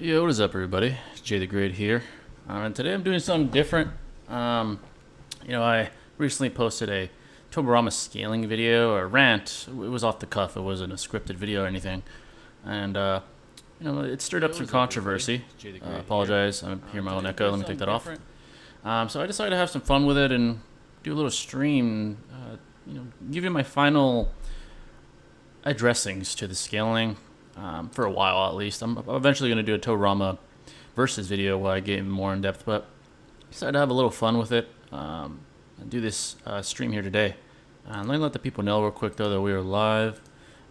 Yo, what is up, everybody? It's Jay the Great here, and today I'm doing something different. I recently posted a Tobirama scaling video or rant. It was off the cuff; it wasn't a scripted video or anything, and it stirred up some controversy. Apologize, I'm hearing my own echo. Let me take that off. So I decided to have some fun with it and do a little stream. Give you my final addressings to the scaling. For a while at least. I'm eventually going to do a Tobirama versus video where I get more in depth, but decided to have a little fun with it and do this stream here today. Let me let the people know real quick though that we are live.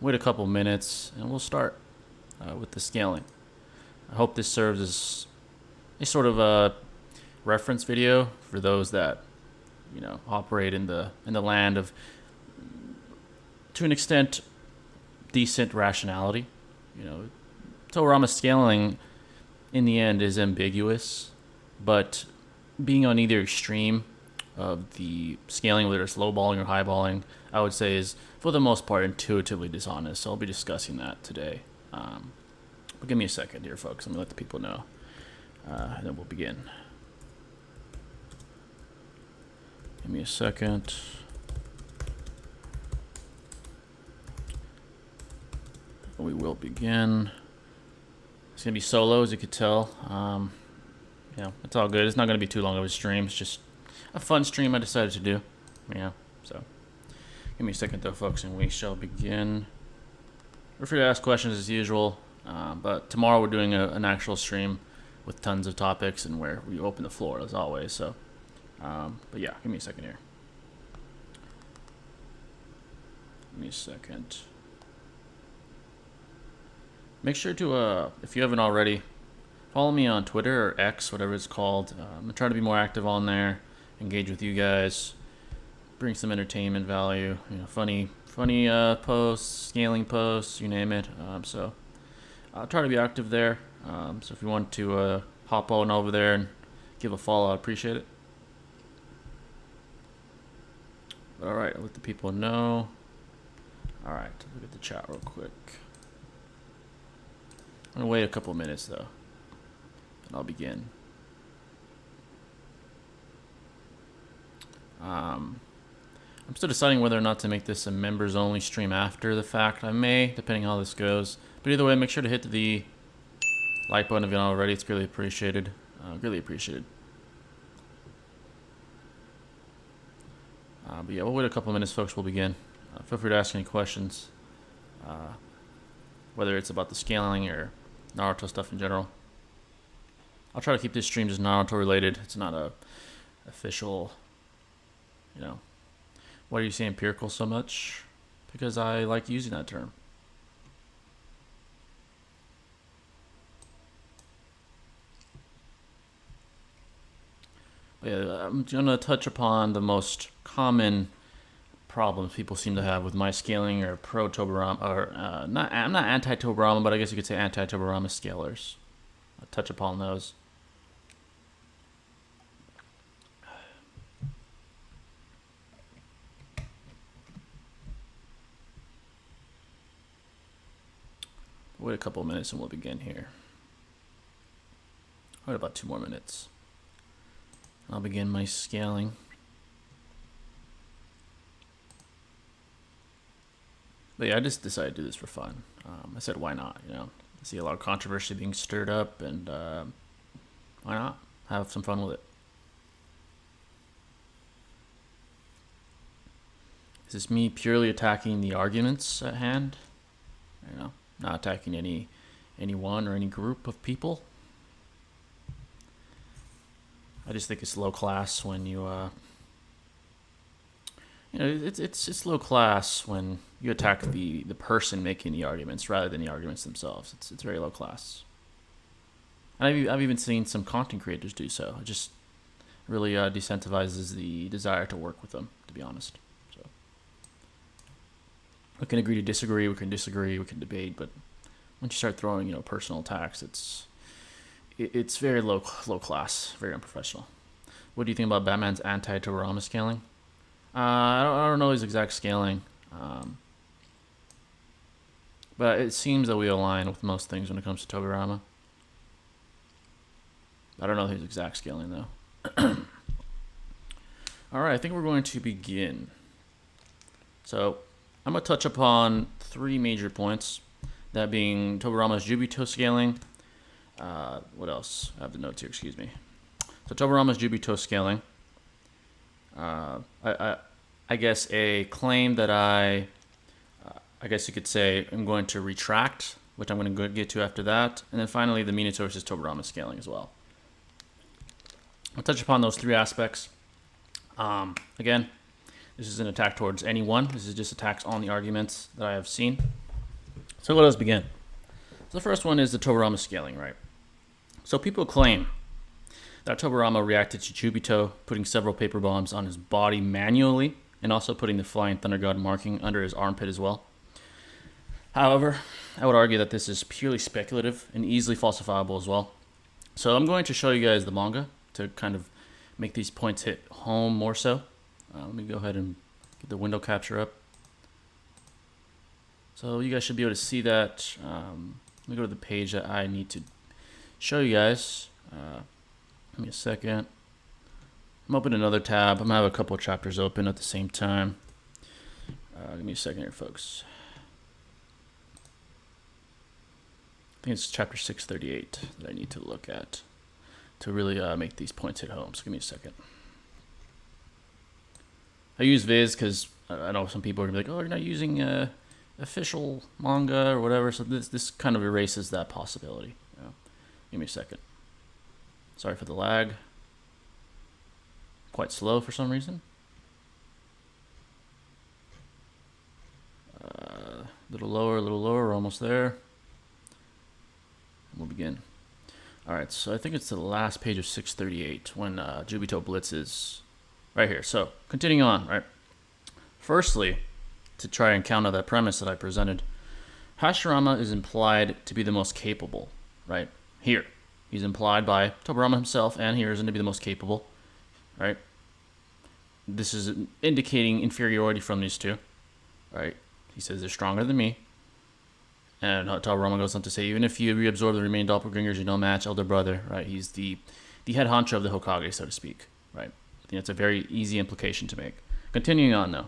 Wait a couple minutes and we'll start with the scaling. I hope this serves as a sort of a reference video for those that operate in the land of, to an extent, decent rationality. Tobirama scaling in the end is ambiguous, but being on either extreme of the scaling, whether it's lowballing or highballing, I would say is for the most part intuitively dishonest. So I'll be discussing that today. But give me a second here, folks. Let me let the people know, and then we'll begin. Give me a second. We will begin. It's gonna be solo, as you could tell. It's all good. It's not gonna be too long of a stream. It's just a fun stream I decided to do. So give me a second though, folks, and we shall begin. Feel free to ask questions as usual, but tomorrow we're doing an actual stream with tons of topics and where we open the floor as always. So, but yeah, give me a second here. Give me a second. Make sure to, if you haven't already, follow me on Twitter or X, whatever it's called. I'm going to try to be more active on there, engage with you guys, bring some entertainment value, funny posts, scaling posts, you name it. So I'll try to be active there. So if you want to hop on over there and give a follow, I'd appreciate it. But all right, I'll let the people know. All right, look at the chat real quick. I'm going to wait a couple minutes though, and I'll begin. I'm still deciding whether or not to make this a members only stream after the fact. I may, depending on how this goes. But either way, make sure to hit the like button if you're not already. It's greatly appreciated. Greatly appreciated. But yeah, we'll wait a couple minutes, folks. We'll begin. Feel free to ask any questions, whether it's about the scaling or Naruto stuff in general. I'll try to keep this stream just Naruto related. It's not a official, why do you say empirical so much? Because I like using that term. But yeah, I'm gonna touch upon the most common problems people seem to have with my scaling or pro Tobirama, or I'm not anti Tobirama, but I guess you could say anti Tobirama scalers. I'll touch upon those. Wait a couple of minutes and we'll begin here. Wait about 2 more minutes. I'll begin my scaling. But yeah, I just decided to do this for fun. I said, why not? I see a lot of controversy being stirred up, and why not have some fun with it? Is this me purely attacking the arguments at hand? Not attacking anyone or any group of people. I just think it's low class when it's low class when you attack the person making the arguments rather than the arguments themselves. It's very low class. And I've even seen some content creators do so. It just really decentivizes the desire to work with them, to be honest. So we can agree to disagree, we can debate, but once you start throwing personal attacks, it's very low class, very unprofessional. What do you think about Batman's anti-Tobirama scaling? I don't know his exact scaling, but it seems that we align with most things when it comes to Tobirama. I don't know his exact scaling though. All right, I think we're going to begin. So I'm going to touch upon 3 major points, that being Tobirama's Jubito scaling. What else? I have the notes here, excuse me. So Tobirama's Jubito scaling. I guess a claim that I guess you could say I'm going to retract, which I'm going to get to after that. And then finally, the Minato versus Tobirama scaling as well. I'll touch upon those 3 aspects. Again, this is an attack towards anyone. This is just attacks on the arguments that I have seen. So let us begin. So the first one is the Tobirama scaling, right? So people claim that Tobirama reacted to Jubito, putting several paper bombs on his body manually, and also putting the Flying Thunder God marking under his armpit as well. However, I would argue that this is purely speculative and easily falsifiable as well. So I'm going to show you guys the manga to kind of make these points hit home more so. Let me go ahead and get the window capture up. So you guys should be able to see that. Let me go to the page that I need to show you guys. Give me a second. I'm opening another tab. I'm going to have a couple of chapters open at the same time. Give me a second here, folks. I think it's chapter 638 that I need to look at to really make these points hit home. So give me a second. I use Viz because I know some people are going to be like, oh, you're not using official manga or whatever. So this kind of erases that possibility. You know? Give me a second. Sorry for the lag. Quite slow for some reason. A little lower, we're almost there. We'll begin. Alright, so I think it's the last page of 638 when Jubito blitzes right here. So, continuing on, right? Firstly, to try and counter that premise that I presented, Hashirama is implied to be the most capable, right? Here. He's implied by Tobirama himself and Hiruzen to be the most capable, right? This is indicating inferiority from these two, right? He says they're stronger than me. And Tobirama goes on to say, even if you reabsorb the remaining doppelgangers, you don't match elder brother, right? He's the head honcho of the Hokage, so to speak, right? I think that's a very easy implication to make. Continuing on, though.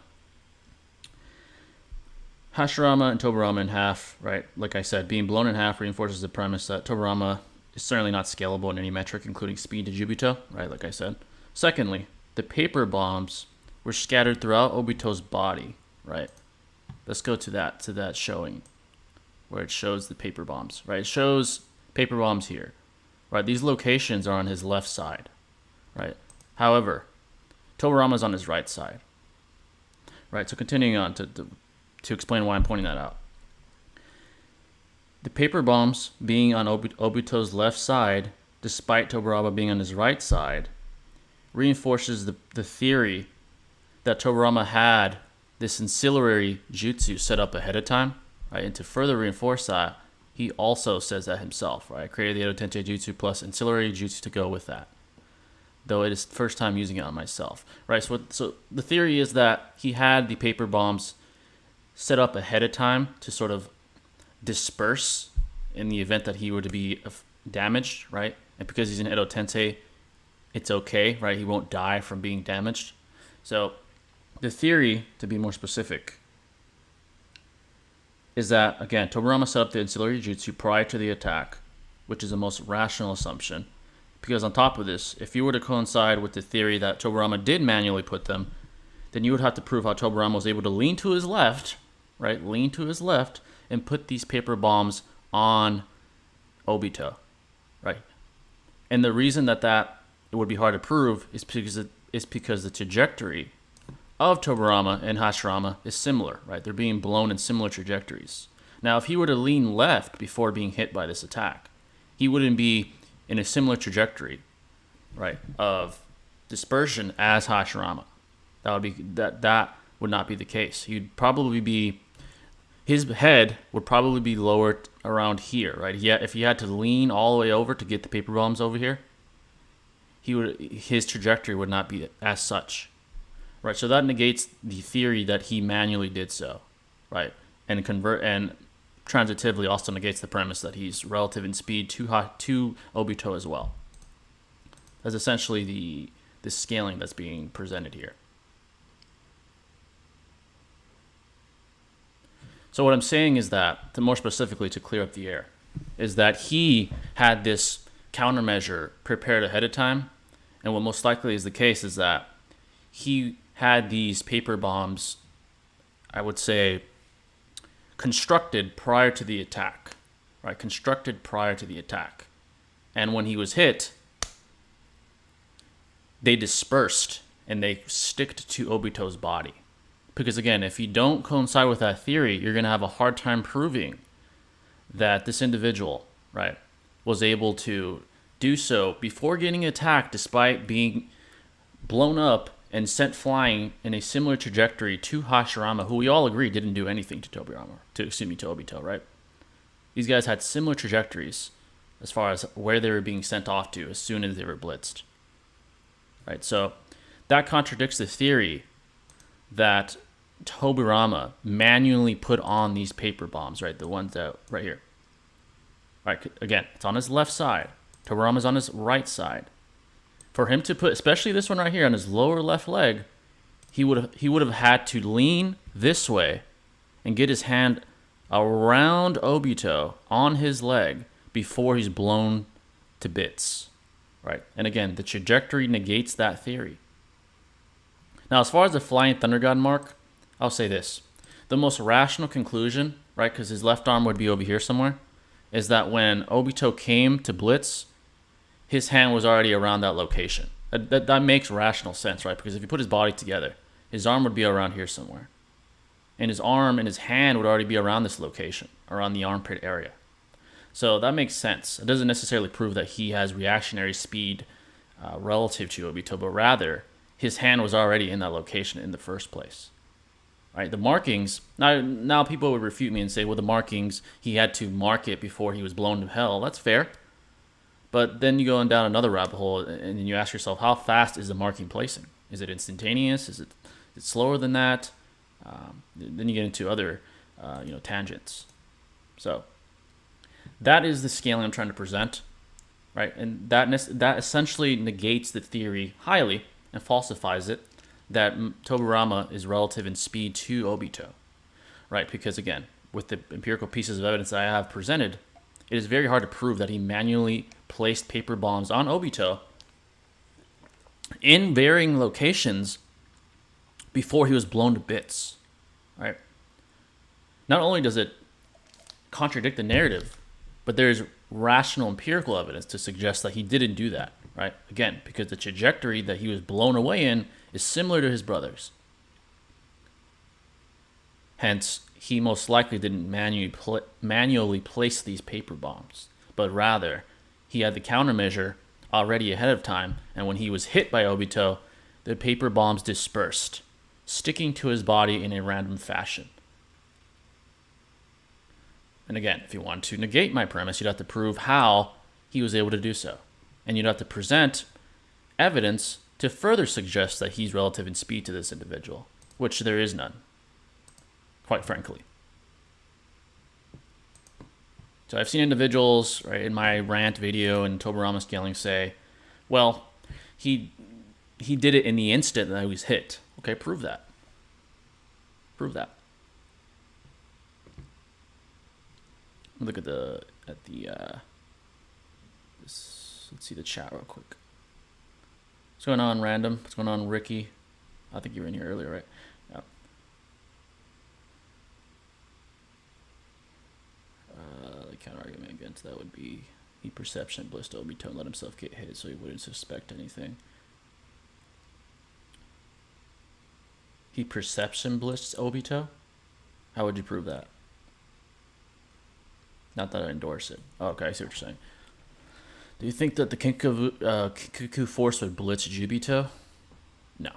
Hashirama and Tobirama in half, right? Like I said, being blown in half reinforces the premise that Tobirama is certainly not scalable in any metric, including speed to Jubito, right? Like I said. Secondly, the paper bombs were scattered throughout Obito's body, right? Let's go to that showing where it shows the paper bombs, right? It shows paper bombs here, right? These locations are on his left side, right? However, Tobirama's on his right side, right? So continuing on to explain why I'm pointing that out. The paper bombs being on Obito's left side, despite Tobirama being on his right side, reinforces the theory that Tobirama had this ancillary jutsu set up ahead of time, right? And to further reinforce that, he also says that himself, right? I created the Edo Tensei Jutsu plus ancillary jutsu to go with that, though it is the first time using it on myself, right? So the theory is that he had the paper bombs set up ahead of time to sort of disperse in the event that he were to be damaged, right? And because he's an Edo Tensei, it's okay, right? He won't die from being damaged. So the theory, to be more specific, is that, again, Tobirama set up the ancillary jutsu prior to the attack, which is the most rational assumption. Because on top of this, if you were to coincide with the theory that Tobirama did manually put them, then you would have to prove how Tobirama was able to lean to his left, right? Lean to his left and put these paper bombs on Obito, right? And the reason that it would be hard to prove is because the trajectory of Tobirama and Hashirama is similar, right? They're being blown in similar trajectories. Now, if he were to lean left before being hit by this attack, he wouldn't be in a similar trajectory, right, of dispersion as Hashirama. That would not be the case. His head would probably be lowered around here, right? If he had to lean all the way over to get the paper bombs over here, his trajectory would not be as such. Right, so that negates the theory that he manually did so, right? And transitively also negates the premise that he's relative in speed to Obito as well. That's essentially the scaling that's being presented here. So what I'm saying is that, more specifically to clear up the air, is that he had this countermeasure prepared ahead of time, and what most likely is the case is that he had these paper bombs, I would say, constructed prior to the attack, right? Constructed prior to the attack. And when he was hit, they dispersed and they sticked to Obito's body. Because again, if you don't coincide with that theory, you're going to have a hard time proving that this individual, right, was able to do so before getting attacked despite being blown up and sent flying in a similar trajectory to Hashirama, who we all agree didn't do anything to Tobirama, to Obito, right? These guys had similar trajectories as far as where they were being sent off to as soon as they were blitzed, right? So that contradicts the theory that Tobirama manually put on these paper bombs, right? The ones that right here. Right, again, it's on his left side. Tobirama's on his right side. For him to put, especially this one right here on his lower left leg, he would have had to lean this way and get his hand around Obito on his leg before he's blown to bits, right? And again, the trajectory negates that theory. Now, as far as the Flying Thunder God mark, I'll say this. The most rational conclusion, right, because his left arm would be over here somewhere, is that when Obito came to blitz, his hand was already around that location. That makes rational sense, right? Because if you put his body together, his arm would be around here somewhere. And his arm and his hand would already be around this location, around the armpit area. So that makes sense. It doesn't necessarily prove that he has reactionary speed relative to Obito, but rather his hand was already in that location in the first place. Right, the markings, now people would refute me and say, well, the markings, he had to mark it before he was blown to hell. That's fair. But then you go down another rabbit hole and you ask yourself, how fast is the marking placing? Is it instantaneous? Is it slower than that? Then you get into other tangents. So that is the scaling I'm trying to present, right? And that essentially negates the theory highly and falsifies it, that Tobirama is relative in speed to Obito, right? Because again, with the empirical pieces of evidence that I have presented, it is very hard to prove that he manually placed paper bombs on Obito in varying locations before he was blown to bits, right? Not only does it contradict the narrative, but there's rational empirical evidence to suggest that he didn't do that, right? Again, because the trajectory that he was blown away in is similar to his brother's. Hence, he most likely didn't manually place these paper bombs, but rather he had the countermeasure already ahead of time, and when he was hit by Obito, the paper bombs dispersed, sticking to his body in a random fashion. And again, if you want to negate my premise, you'd have to prove how he was able to do so. And you'd have to present evidence to further suggest that he's relative in speed to this individual, which there is none, quite frankly. So I've seen individuals, right, in my rant video and Tobirama scaling say, well, he did it in the instant that he was hit. Okay, prove that. Prove that. Look at let's see the chat real quick. What's going on, Random? What's going on, Ricky? I think you were in here earlier, right? Yeah. The counter argument against that would be he perception blitzed Obito and let himself get hit so he wouldn't suspect anything. He perception blitzed Obito? How would you prove that? Not that I endorse it. Oh, okay, I see what you're saying. Do you think that the Kinku force would blitz Jubito? No.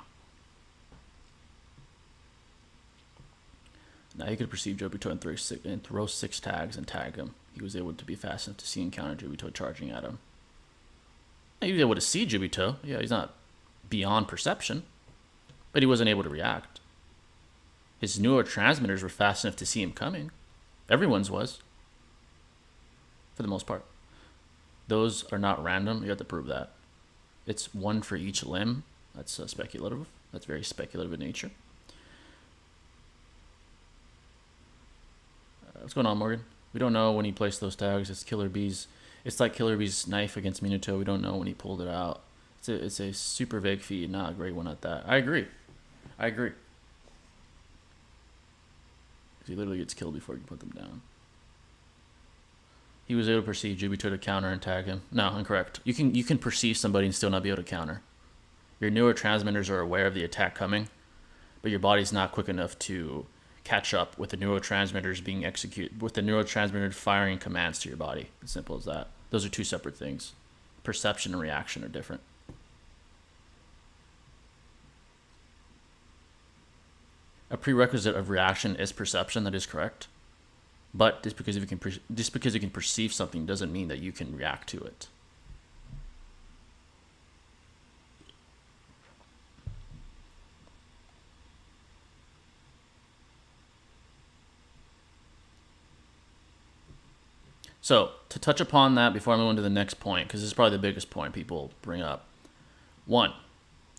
Now he could perceive Jubito and throw 6 tags and tag him. He was able to be fast enough to see and counter Jubito charging at him. He was able to see Jubito. Yeah, he's not beyond perception, but he wasn't able to react. His neurotransmitters were fast enough to see him coming. Everyone's was, for the most part. Those are not random. You have to prove that. It's 1 for each limb. That's speculative. That's very speculative in nature. What's going on, Morgan? We don't know when he placed those tags. It's Killer Bee's. It's like Killer Bee's knife against Minato. We don't know when he pulled it out. It's a super vague feed, not a great one at that. I agree. He literally gets killed before you can put them down. He was able to perceive Jubito to counter and tag him. No, incorrect. You can perceive somebody and still not be able to counter. Your neurotransmitters are aware of the attack coming, but your body's not quick enough to catch up with the neurotransmitters being executed, with the neurotransmitter firing commands to your body. As simple as that. Those are two separate things. Perception and reaction are different. A prerequisite of reaction is perception. That is correct. But just because you can perceive something doesn't mean that you can react to it. So, to touch upon that before I move on to the next point, because this is probably the biggest point people bring up. 1,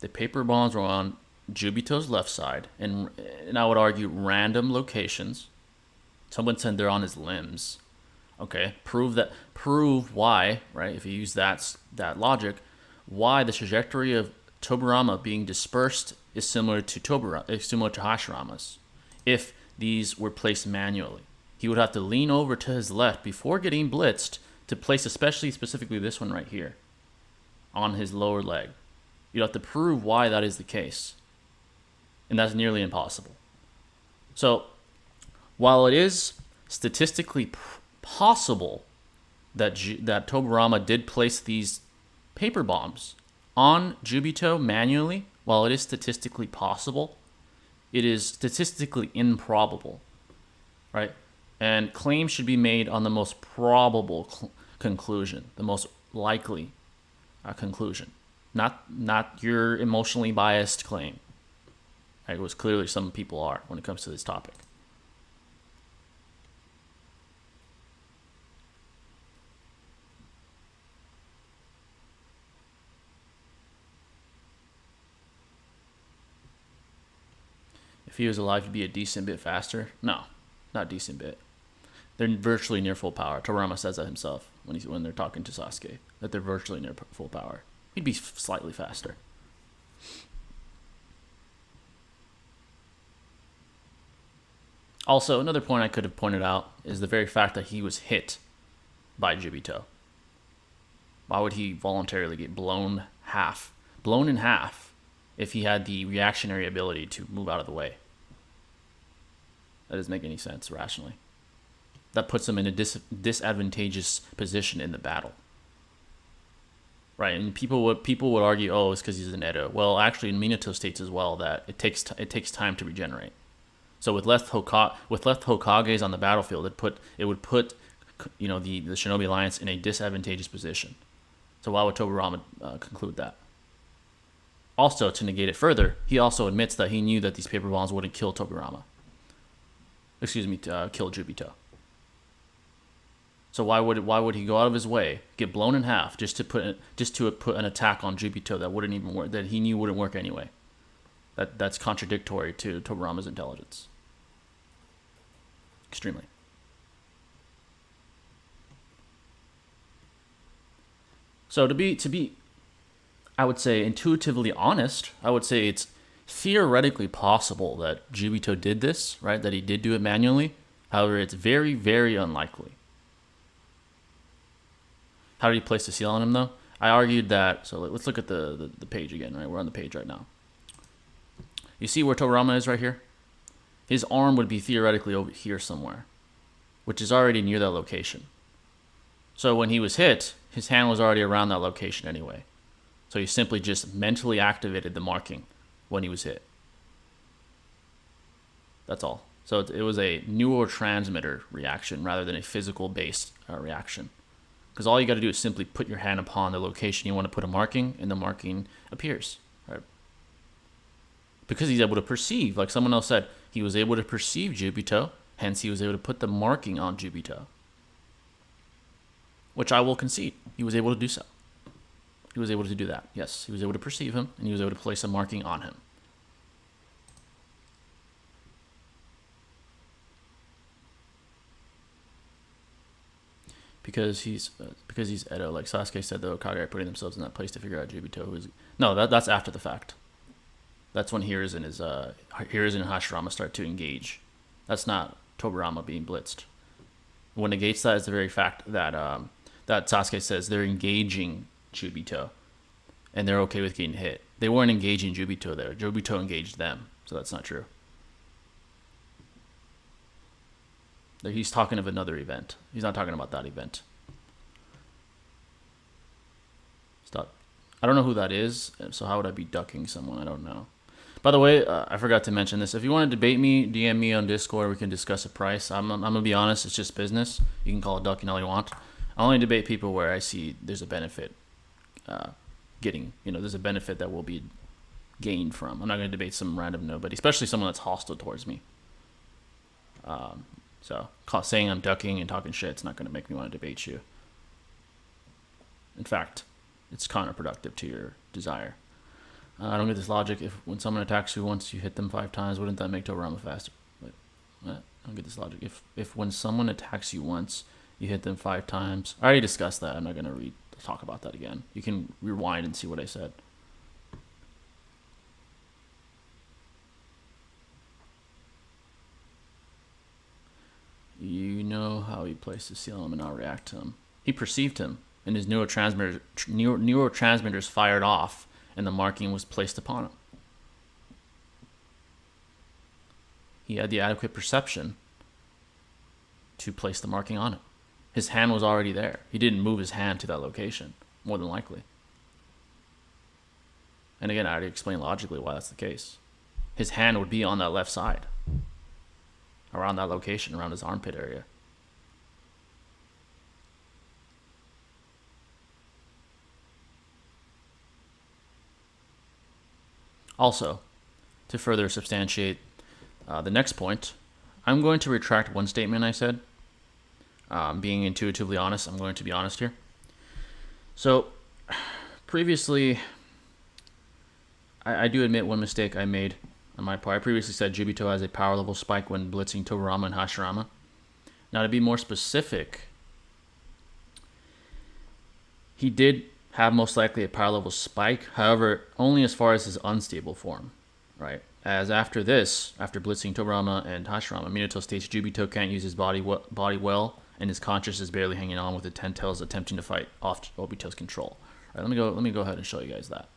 the paper bombs were on Jubito's left side, and I would argue random locations. Someone said they're on his limbs. Okay, prove why, right? If you use that logic, why the trajectory of Tobirama being dispersed is similar to Hashirama's. If these were placed manually, he would have to lean over to his left before getting blitzed to place, specifically this one right here, on his lower leg. You'd have to prove why that is the case, and that's nearly impossible. So, while it is statistically possible that Tobirama did place these paper bombs on Jubito manually, while it is statistically possible, it is statistically improbable, right? And claims should be made on the most probable conclusion, the most likely conclusion, not your emotionally biased claim. Right? Which clearly some people are when it comes to this topic. If he was alive, he'd be a decent bit faster. No, not decent bit. They're virtually near full power. Tobirama says that himself when they're talking to Sasuke, that they're virtually near full power. He'd be slightly faster. Also, another point I could have pointed out is the very fact that he was hit by Jubito. Why would he voluntarily get blown in half, if he had the reactionary ability to move out of the way? That doesn't make any sense rationally. That puts him in a disadvantageous position in the battle. Right, and people would argue, oh, it's because he's an Edo. Well, actually, Minato states as well that it takes time to regenerate. So with left Hokages on the battlefield, it would put the Shinobi Alliance in a disadvantageous position. So why would Tobirama conclude that? Also, to negate it further, he also admits that he knew that these paper bombs wouldn't kill Tobirama. Kill Jubito. So why would he go out of his way, get blown in half, just to put an attack on Jubito that wouldn't even work, that he knew wouldn't work anyway? That's contradictory to Tobirama's intelligence. Extremely. So to be, I would say, intuitively honest, I would say it's theoretically possible that Jubito did this, right? That he did do it manually. However, it's very, very unlikely. How did he place the seal on him, though? I argued that, so let's look at the page again, right? We're on the page right now. You see where Tobirama is right here? His arm would be theoretically over here somewhere, which is already near that location. So when he was hit, his hand was already around that location anyway. So he simply just mentally activated the marking when he was hit. That's all. So it was a neurotransmitter reaction rather than a physical-based reaction. Because all you got to do is simply put your hand upon the location you want to put a marking, and the marking appears. Right? Because he's able to perceive, like someone else said, he was able to perceive Jubito, hence he was able to put the marking on Jubito. Which I will concede, he was able to do so. He was able to do that. Yes, he was able to perceive him, and he was able to place a marking on him. Because he's Edo, like Sasuke said, the Hokage are putting themselves in that place to figure out Jubito. No, that's after the fact. That's when Hiruzen and Hashirama start to engage. That's not Tobirama being blitzed. What negates that is the very fact that that Sasuke says they're engaging Jubito, and they're okay with getting hit. They weren't engaging Jubito there. Jubito engaged them, so that's not true. He's talking of another event. He's not talking about that event. Stop. I don't know who that is, so how would I be ducking someone? I don't know. By the way, I forgot to mention this. If you want to debate me, DM me on Discord. We can discuss a price. I'm going to be honest. It's just business. You can call it ducking all you want. I only debate people where I see there's a benefit there's a benefit that will be gained from. I'm not going to debate some random nobody, especially someone that's hostile towards me. So saying I'm ducking and talking shit, it's not going to make me want to debate you. In fact, it's counterproductive to your desire. I don't get this logic. If when someone attacks you once, you hit them 5 times, wouldn't that make Tobirama faster? Wait, I don't get this logic. If when someone attacks you once, you hit them 5 times. I already discussed that. I'm not going to talk about that again. You can rewind and see what I said. You know how he placed his seal on him and not react to him. He perceived him, and his neurotransmitters fired off, and the marking was placed upon him. He had the adequate perception to place the marking on him. His hand was already there. He didn't move his hand to that location, more than likely. And again, I already explained logically why that's the case. His hand would be on that left side, around that location, around his armpit area. Also, to further substantiate the next point, I'm going to retract one statement I said. Being intuitively honest, I'm going to be honest here. So, previously, I do admit one mistake I made on my part. I previously said Jubito has a power level spike when blitzing Tobirama and Hashirama. Now, to be more specific, he did have most likely a power level spike, however, only as far as his unstable form, right? As after this, after blitzing Tobirama and Hashirama, Minato states Jubito can't use his body well, and his conscience is barely hanging on with the 10 tails attempting to fight off Obito's control. All right, let me go ahead and show you guys that.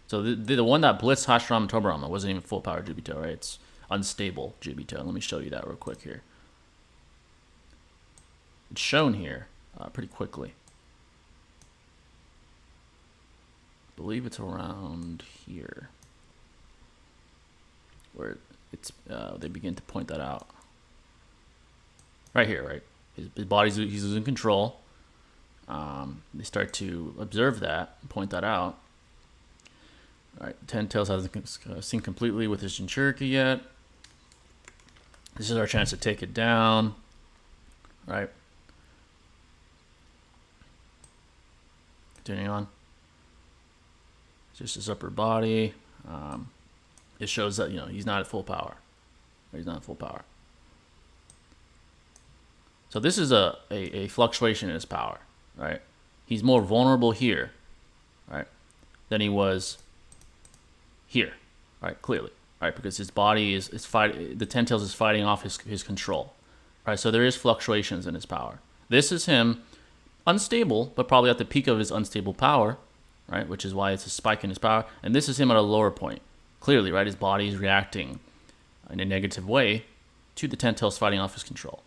So the one that blitzed Hashirama and Tobirama wasn't even full power Jubito, right? It's unstable Jubito. Let me show you that real quick here. It's shown here pretty quickly. I believe it's around here where it's they begin to point that out. Right here, right? His body's he's losing control. They start to observe that, point that out. All right, 10 Tails hasn't synced completely with his Jinchuriki yet. This is our chance to take it down, right? Continuing on. Just his upper body. It shows that, he's not at full power. He's not at full power. So this is a fluctuation in his power, right? He's more vulnerable here, right, than he was here, right? Clearly, right? Because his body is fighting. The 10 Tails is fighting off his control, right? So there is fluctuations in his power. This is him unstable, but probably at the peak of his unstable power, right? Which is why it's a spike in his power. And this is him at a lower point. Clearly, right? His body is reacting in a negative way to the 10 Tails fighting off his control.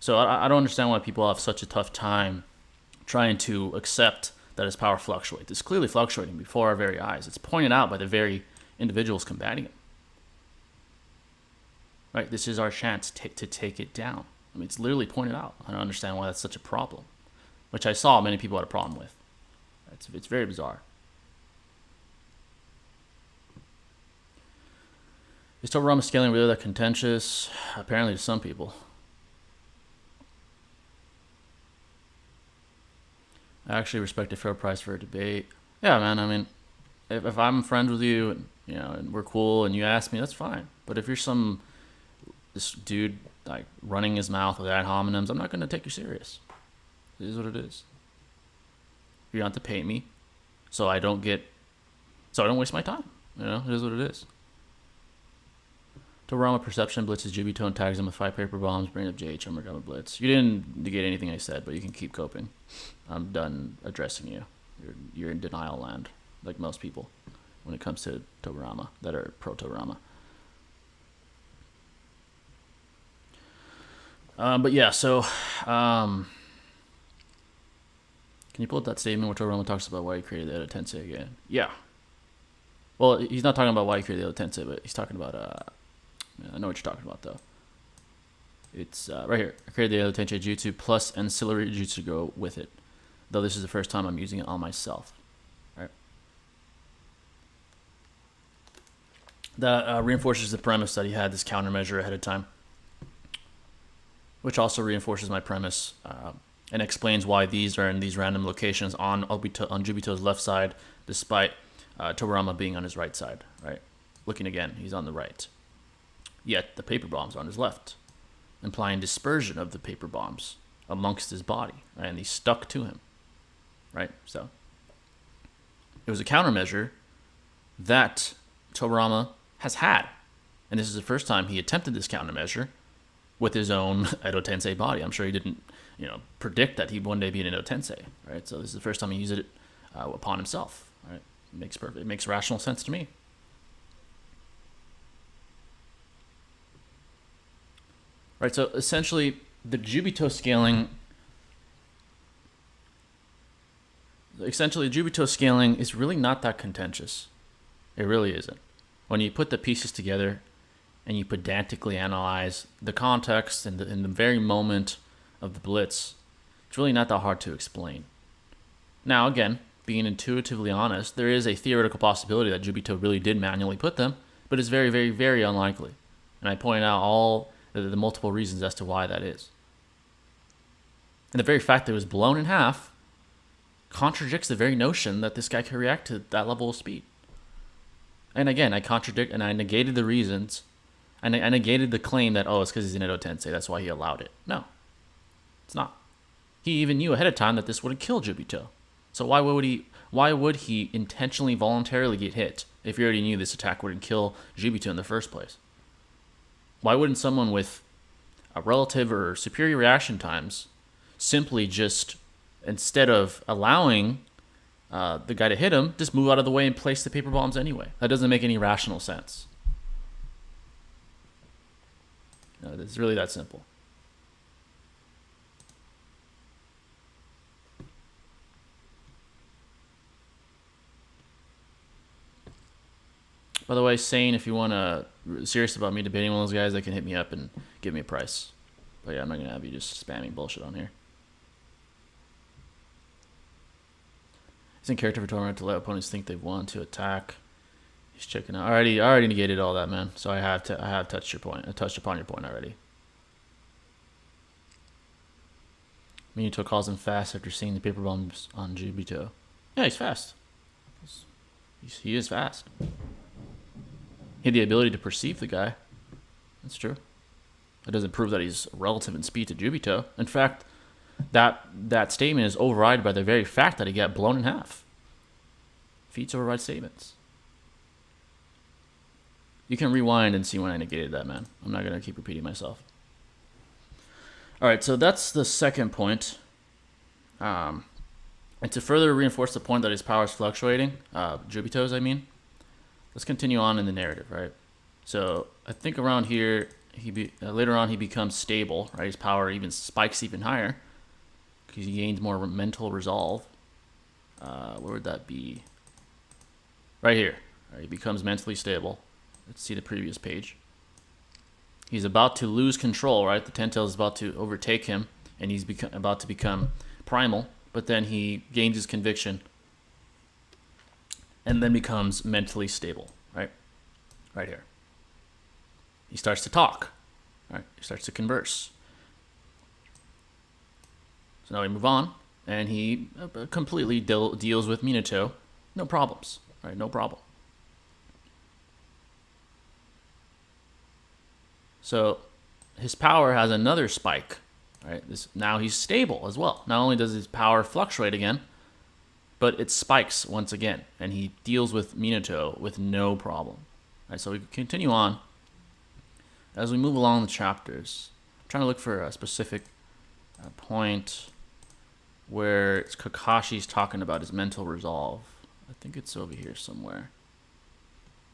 So I don't understand why people have such a tough time trying to accept that his power fluctuates. It's clearly fluctuating before our very eyes. It's pointed out by the very individuals combating him. Right? This is our chance to take it down. I mean, it's literally pointed out. I don't understand why that's such a problem, which I saw many people had a problem with. It's very bizarre. Is Tobirama scaling really that contentious? Apparently to some people. I actually respect a fair price for a debate. Yeah, man. I mean, if I'm friends with you, and, and we're cool, and you ask me, that's fine. But if you're this dude like running his mouth with ad hominems, I'm not gonna take you serious. It is what it is. You don't have to pay me, so I don't waste my time. It is what it is. Tobirama perception blitzes Jubito and tags him with 5 paper bombs, bringing up JH Umbergama blitz. You didn't negate anything I said, but you can keep coping. I'm done addressing you. You're in denial land, like most people, when it comes to Tobirama that are pro Tobirama. But yeah, so can you pull up that statement where Tobirama talks about why he created the Edo Tensei again? Yeah. Well, he's not talking about why he created the Edo Tensei, but he's talking about I know what you're talking about though. It's right here. I created the Edo Tensei Jutsu plus ancillary jutsu to go with it, though this is the first time I'm using it on myself. Right. That reinforces the premise that he had this countermeasure ahead of time, which also reinforces my premise and explains why these are in these random locations on Jubito's left side, despite Tobirama being on his right side. Right. Looking again, he's on the right. Yet the paper bombs are on his left, implying dispersion of the paper bombs amongst his body, right? And these stuck to him, right? So it was a countermeasure that Tobirama has had, and this is the first time he attempted this countermeasure with his own Edo Tensei body. I'm sure he didn't, predict that he'd one day be an Edo Tensei, right? So this is the first time he used it upon himself, right? It makes rational sense to me. Right, so essentially, the Jubito scaling is really not that contentious. It really isn't. When you put the pieces together and you pedantically analyze the context and in the very moment of the blitz, it's really not that hard to explain. Now, again, being intuitively honest, there is a theoretical possibility that Jubito really did manually put them, but it's very, very, very unlikely. And I point out all the multiple reasons as to why that is. And the very fact that it was blown in half contradicts the very notion that this guy can react to that level of speed. And again, I negated the reasons. I negated the claim that, it's because he's an Edo Tensei, that's why he allowed it. No, it's not. He even knew ahead of time that this would kill Jubito. So why would he intentionally, voluntarily get hit if he already knew this attack wouldn't kill Jubito in the first place? Why wouldn't someone with a relative or superior reaction times simply just, instead of allowing the guy to hit him, just move out of the way and place the paper bombs anyway? That doesn't make any rational sense. It's really that simple. By the way, Sane, if you want to serious about me debating one of those guys, they can hit me up and give me a price. But yeah, I'm not going to have you just spamming bullshit on here. He's in character for Torment to let opponents think they've won to attack. He's checking out. I already negated all that, man. So I have touched your point. I touched upon your point already. Minato calls him fast after seeing the paper bombs on Jubito. Yeah, he's fast. He is fast. He had the ability to perceive the guy. That's true. That doesn't prove that he's relative in speed to Jubito. In fact, that statement is overridden by the very fact that he got blown in half. Feats override statements. You can rewind and see when I negated that, man. I'm not going to keep repeating myself. All right, so that's the second point. And to further reinforce the point that his power is fluctuating, Jubito's, I mean, let's continue on in the narrative, right? So I think around here, later on he becomes stable, right? His power even spikes even higher because he gains more mental resolve. Where would that be? Right here. Right, he becomes mentally stable. Let's see the previous page. He's about to lose control, right? The Ten-Tails is about to overtake him, and he's about to become primal, but then he gains his conviction and then becomes mentally stable, right? Right here. He starts to talk, right? He starts to converse. So now we move on, and he completely deals with Minato No problems, right? No problem. So his power has another spike, right? Now he's stable as well. Not only does his power fluctuate again, but it spikes once again, and he deals with Minato with no problem. Right, so we continue on. As we move along the chapters, I'm trying to look for a specific point where Kakashi's talking about his mental resolve. I think it's over here somewhere.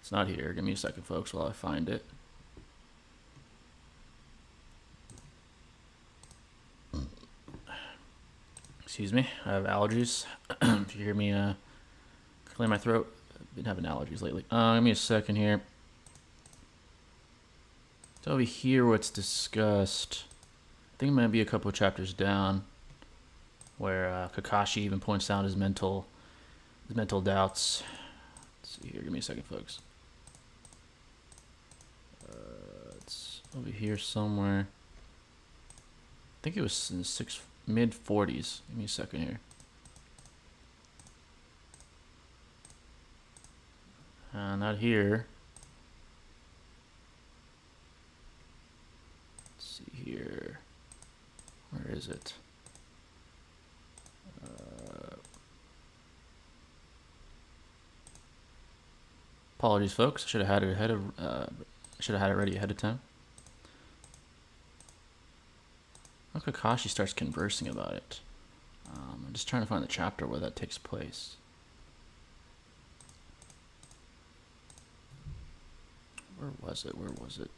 It's not here. Give me a second, folks, while I find it. Excuse me, I have allergies. If you hear me clear my throat, I've been having allergies lately. Give me a second here. So over here, what's discussed, I think it might be a couple of chapters down, where Kakashi even points out his mental doubts. Let's see here. Give me a second, folks. It's over here somewhere. I think it was in the mid-40s. Give me a second here. Not here. Let's see here. Where is it? Apologies, folks. I should have had it ready ahead of time. Kakashi starts conversing about it. I'm just trying to find the chapter where that takes place. Where was it? Was it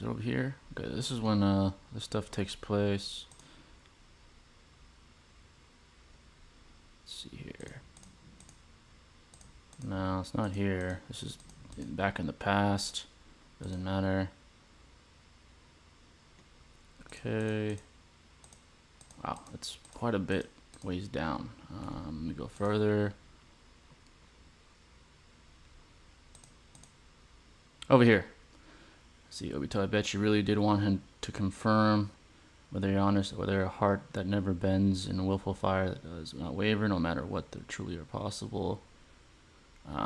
over here? Okay, this is when this stuff takes place. Let's see here. No, it's not here. This is back in the past. Doesn't matter. Okay. Wow, that's quite a bit ways down. Let me go further. Over here. See, Obito, I bet you really did want him to confirm whether you're honest, whether a heart that never bends in a willful fire that does not waver, no matter what that truly are possible.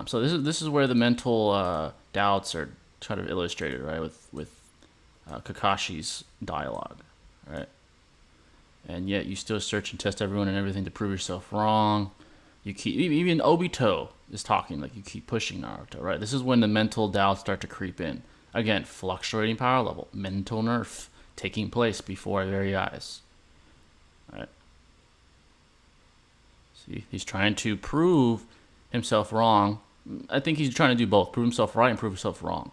So this is where the mental doubts are kind of illustrated, right? With Kakashi's dialogue, right? And yet you still search and test everyone and everything to prove yourself wrong. You keep, even Obito is talking like you keep pushing Naruto, right? This is when the mental doubts start to creep in. Again, fluctuating power level, mental nerf taking place before our very eyes. Right? See, he's trying to prove himself wrong. I think he's trying to do both, prove himself right and prove himself wrong.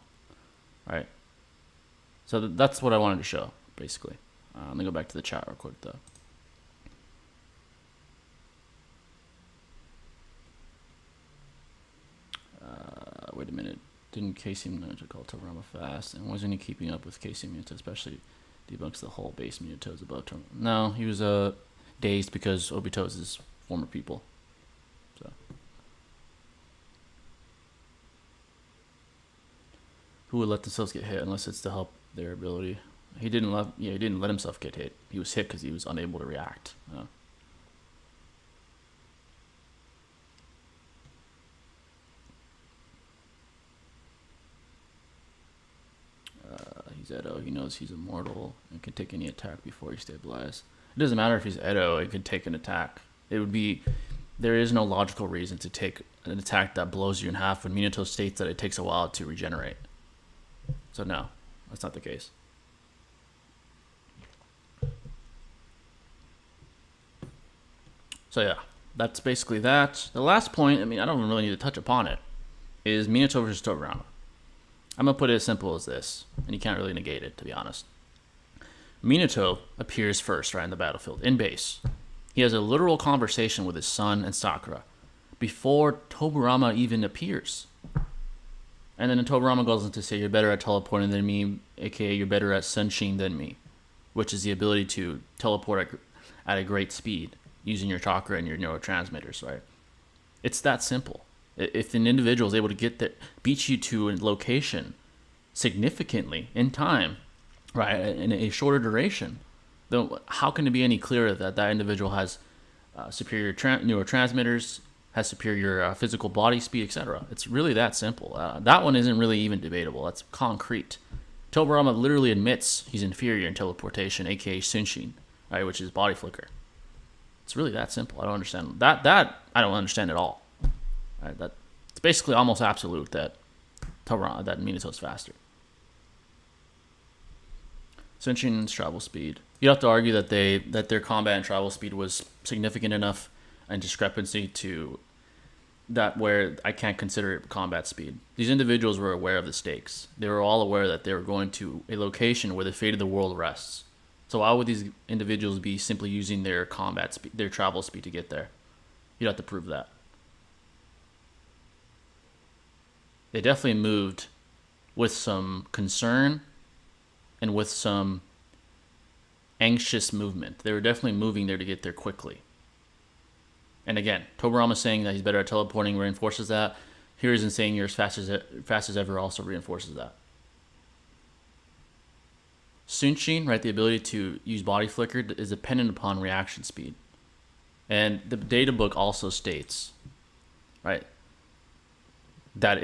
Right? So that's what I wanted to show, basically. Let me go back to the chat real quick, though. Wait a minute. Didn't Casey Minato call Tobirama fast? And wasn't he keeping up with Casey Minato, especially debunks the whole base Minato's about Tobirama? No, he was dazed because Obito is his former people. So, who would let themselves get hit unless it's to help their ability? He didn't let himself get hit. He was hit because he was unable to react. He's Edo. He knows he's immortal and can take any attack before he's stabilized. It doesn't matter if he's Edo. It could take an attack. There is no logical reason to take an attack that blows you in half when Minato states that it takes a while to regenerate. So no, that's not the case. So yeah, that's basically that. The last point, I mean, I don't really need to touch upon it, is Minato versus Tobirama. I'm going to put it as simple as this, and you can't really negate it, to be honest. Minato appears first, right, in the battlefield, in base. He has a literal conversation with his son and Sakura before Tobirama even appears. And then Tobirama goes on to say, you're better at teleporting than me, aka you're better at sensing than me, which is the ability to teleport at a great speed using your chakra and your neurotransmitters, right? It's that simple. If an individual is able to beat you to a location significantly in time, right, in a shorter duration, then how can it be any clearer that that individual has superior neurotransmitters, has superior physical body speed, etc. It's really that simple. That one isn't really even debatable. That's concrete. Tobirama literally admits he's inferior in teleportation, aka Sunshin, right, which is body flicker. It's really that simple. I don't understand that. I don't understand at all. Right, that it's basically almost absolute that Minato's faster. Sunshin's travel speed. You'd have to argue that their combat and travel speed was significant enough and discrepancy to that where I can't consider it combat speed. These individuals were aware of the stakes. They were all aware that they were going to a location where the fate of the world rests. So why would these individuals be simply using their combat speed, their travel speed to get there? You'd have to prove that. They definitely moved with some concern and with some anxious movement. They were definitely moving there to get there quickly. And again, Tobirama saying that he's better at teleporting reinforces that. Hiruzen saying you're as fast as ever also reinforces that. Sunshin, right, the ability to use body flicker is dependent upon reaction speed. And the data book also states, right, that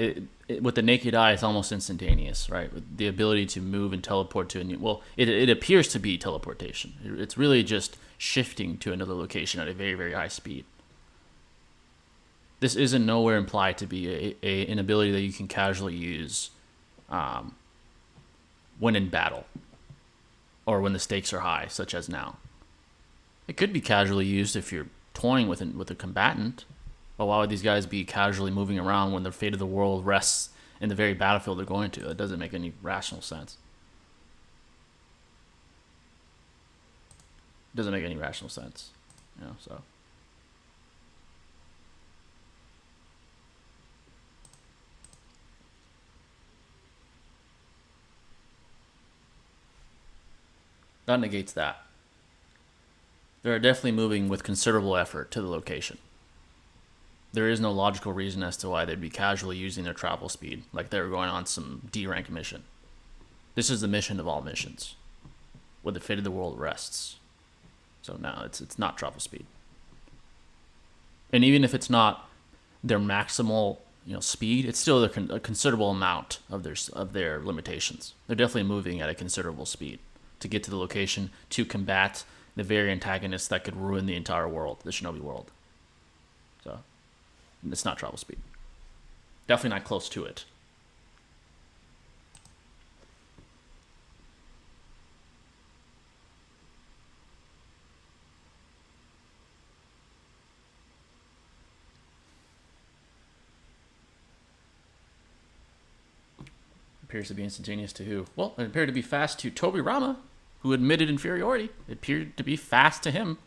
with the naked eye, it's almost instantaneous, right? With the ability to move and teleport to a new... Well, it appears to be teleportation. It's really just shifting to another location at a very, very high speed. This isn't nowhere implied to be an ability that you can casually use when in battle or when the stakes are high, such as now. It could be casually used if you're toying with a combatant. But why would these guys be casually moving around when the fate of the world rests in the very battlefield they're going to? That doesn't make any rational sense. It doesn't make any rational sense. So... that negates that. They're definitely moving with considerable effort to the location. There is no logical reason as to why they'd be casually using their travel speed, like they were going on some D-rank mission. This is the mission of all missions, where the fate of the world rests. So no, it's not travel speed. And even if it's not their maximal, speed, it's still a considerable amount of their limitations. They're definitely moving at a considerable speed to get to the location to combat the very antagonists that could ruin the entire world, the Shinobi world. So, it's not travel speed. Definitely not close to it. Appears to be instantaneous to who? Well, it appeared to be fast to Tobirama, who admitted inferiority. It appeared to be fast to him.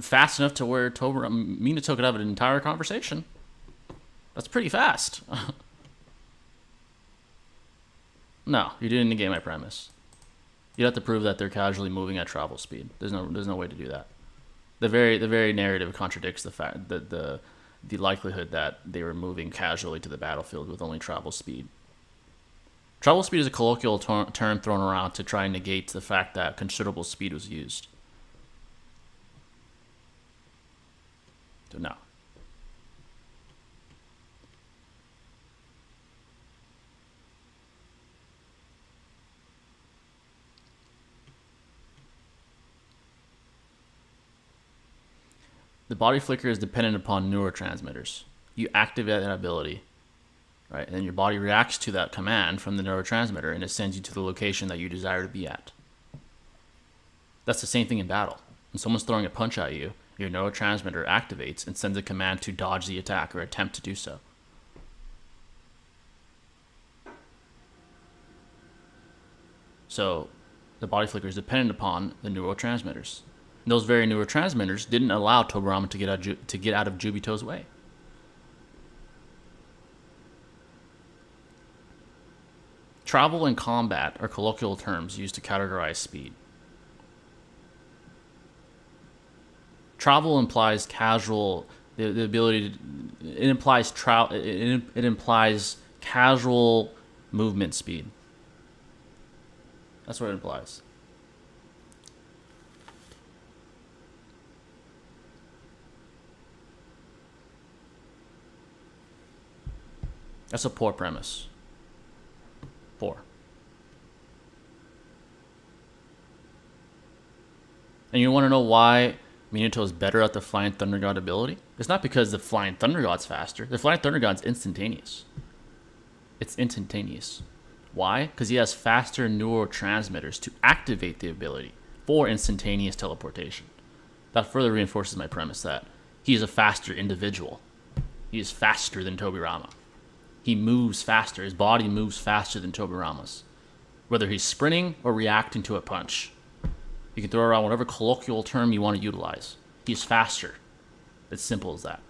Fast enough to where Minato could have an entire conversation. That's pretty fast. No, you didn't negate my premise. You'd have to prove that they're casually moving at travel speed. There's no way to do that. The very narrative contradicts the fact that the likelihood that they were moving casually to the battlefield with only travel speed. Travel speed is a colloquial term thrown around to try and negate the fact that considerable speed was used. So no. The body flicker is dependent upon neurotransmitters. You activate that ability, right? And then your body reacts to that command from the neurotransmitter and it sends you to the location that you desire to be at. That's the same thing in battle. When someone's throwing a punch at you, your neurotransmitter activates and sends a command to dodge the attack or attempt to do so. So the body flicker is dependent upon the neurotransmitters. And those very neurotransmitters didn't allow Tobirama to get out of Jubito's way. Travel and combat are colloquial terms used to categorize speed. Travel implies casual, the ability to, it implies it implies casual movement speed. That's what it implies. That's a poor premise. Poor. And you want to know why Minato is better at the Flying Thunder God ability? It's not because the Flying Thunder God's faster. The Flying Thunder God's instantaneous. It's instantaneous. Why? Because he has faster neurotransmitters to activate the ability for instantaneous teleportation. That further reinforces my premise that he is a faster individual. He is faster than Tobirama. He moves faster. His body moves faster than Tobirama's. Whether he's sprinting or reacting to a punch. You can throw around whatever colloquial term you want to utilize. He's faster. It's simple as that.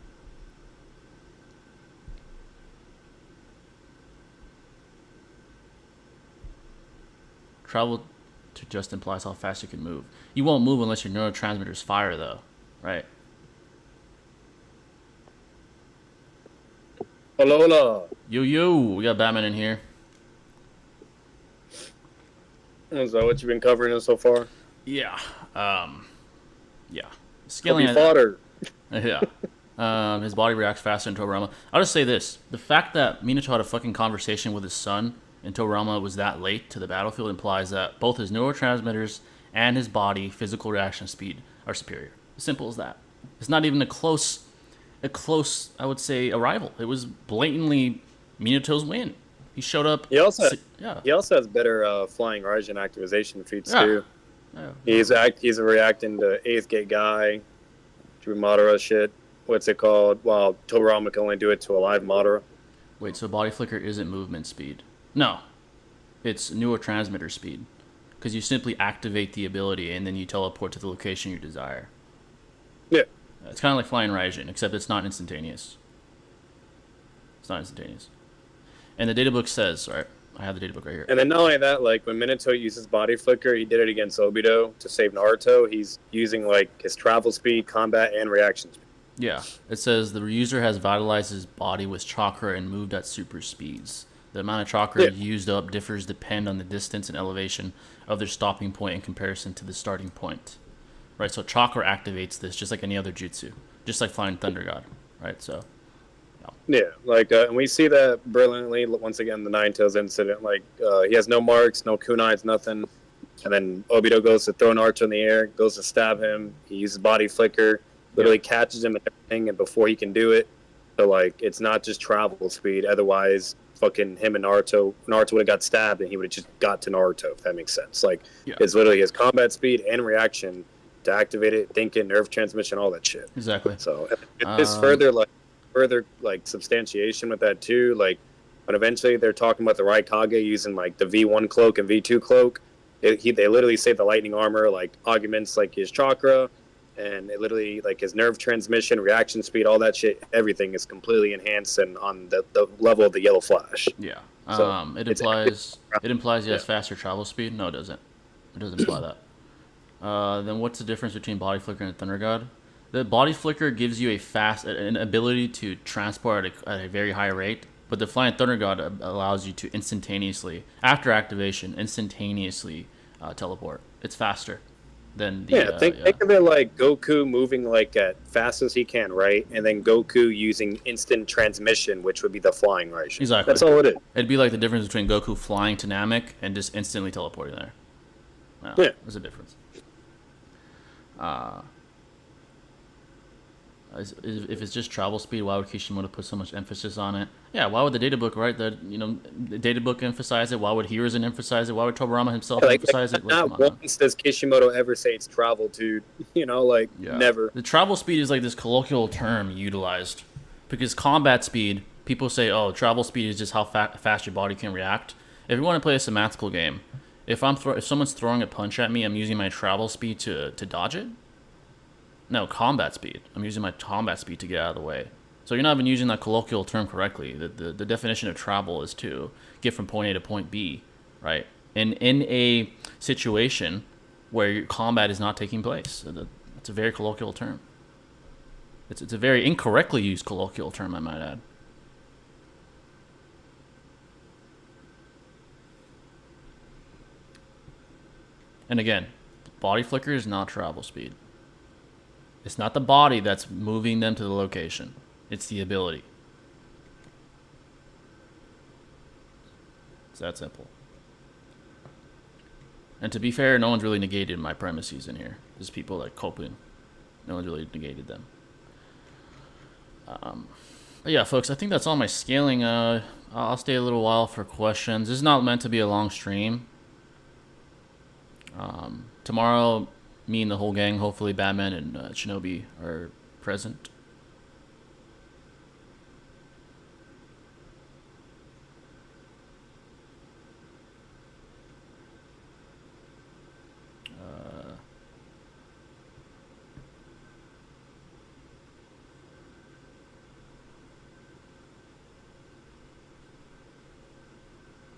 Travel to just implies how fast you can move. You won't move unless your neurotransmitters fire, though, right? Hello. Yo, we got Batman in here. Is that what you've been covering so far? Yeah. Yeah. Scaling fodder. Yeah. His body reacts faster than Tobirama. I'll just say this. The fact that Minato had a fucking conversation with his son and Tobirama was that late to the battlefield implies that both his neurotransmitters and his body physical reaction speed are superior. Simple as that. It's not even a close, I would say, a rival. It was blatantly Minato's win. He showed up. He also has better flying Raijin activation feats too. Yeah. He's reacting to 8th gate guy, to Madara shit. What's it called? While Tobirama can only do it to a live Madara. Wait, so body flicker isn't movement speed? No, it's neurotransmitter speed, because you simply activate the ability and then you teleport to the location you desire. Yeah, it's kind of like flying Raijin, except it's not instantaneous. It's not instantaneous. And the databook says, right? I have the databook right here. And then not only that, like when Minato uses body flicker, he did it against Obito to save Naruto. He's using like his travel speed, combat, and reaction speed. Yeah, it says the user has vitalized his body with chakra and moved at super speeds. The amount of chakra used up differs depend on the distance and elevation of their stopping point in comparison to the starting point. Right, so chakra activates this just like any other jutsu, just like Flying Thunder God, right? So, yeah, like and we see that brilliantly once again the Nine Tails incident. Like he has no marks, no kunais, nothing, and then Obito goes to throw Naruto in the air, goes to stab him. He uses body flicker, literally catches him and everything, and before he can do it, so like it's not just travel speed. Otherwise, fucking him and Naruto would have got stabbed, and he would have just got to Naruto. If that makes sense, like it's literally his combat speed and reaction to activate it, thinking, nerve transmission, all that shit. Exactly. So it's further substantiation with that too. Like when eventually they're talking about the Raikage using like the V1 cloak and V2 cloak, they literally say the lightning armor like augments like his chakra, and it literally like his nerve transmission, reaction speed, all that shit, everything is completely enhanced and on the level of the yellow flash. Yeah. So it implies he has faster travel speed. No, it doesn't. It doesn't imply that. Then what's the difference between body flicker and thunder god? The body flicker gives you an ability to transport at a very high rate, but the flying thunder god allows you to instantaneously, after activation, teleport. It's faster than the think of it like Goku moving like as fast as he can, right? And then Goku using instant transmission, which would be the flying Raijin. Exactly. That's all it is. It'd be like the difference between Goku flying to Namek and just instantly teleporting there. There's a difference. If it's just travel speed, why would Kishimoto put so much emphasis on it? Yeah, why would the databook write that? The databook emphasize it. Why would Hiruzen emphasize it? Why would Tobirama himself emphasize it? Not once does Kishimoto ever say it's travel, dude. Never. The travel speed is like this colloquial term utilized because combat speed, people say, oh, travel speed is just how fast your body can react. If you want to play a semantical game, if someone's throwing a punch at me, I'm using my travel speed to dodge it. No, combat speed. I'm using my combat speed to get out of the way. So you're not even using that colloquial term correctly. The definition of travel is to get from point A to point B, right? And in a situation where your combat is not taking place. It's a very colloquial term. It's a very incorrectly used colloquial term, I might add. And again, body flicker is not travel speed. It's not the body that's moving them to the location. It's the ability. It's that simple. And to be fair, no one's really negated my premises in here. There's people like coping. No one's really negated them. But yeah, folks, I think that's all my scaling. I'll stay a little while for questions. This is not meant to be a long stream. Tomorrow, me and the whole gang, hopefully Batman and Shinobi are present.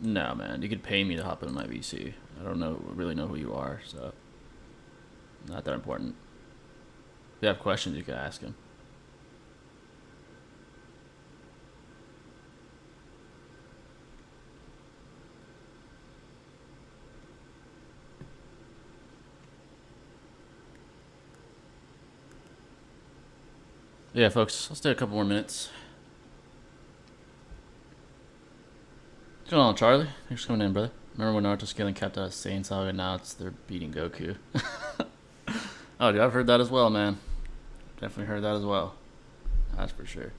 No, man, you could pay me to hop in my VC. I don't really know who you are, so not that important. If you have questions, you can ask him. Yeah, folks, I'll stay a couple more minutes. What's going on, Charlie? Thanks for coming in, brother. Remember when Naruto scaling kept out Saiyan Saga? Now they're beating Goku. Oh, dude, I've heard that as well, man. Definitely heard that as well. That's for sure.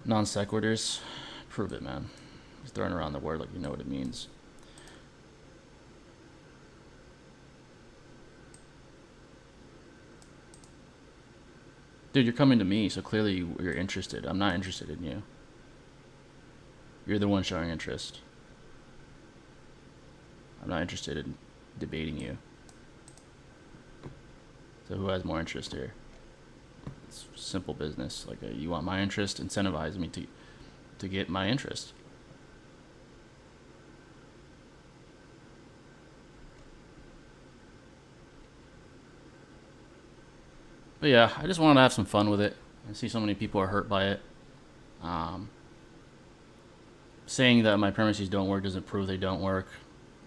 Non sequiturs. Prove it, man. Just throwing around the word like you know what it means. Dude, you're coming to me, so clearly you're interested. I'm not interested in you. You're the one showing interest. I'm not interested in debating you. So who has more interest here? It's simple business. Like, you want my interest, incentivize me to get my interest. But yeah, I just wanted to have some fun with it. I see so many people are hurt by it. Saying that my premises don't work doesn't prove they don't work.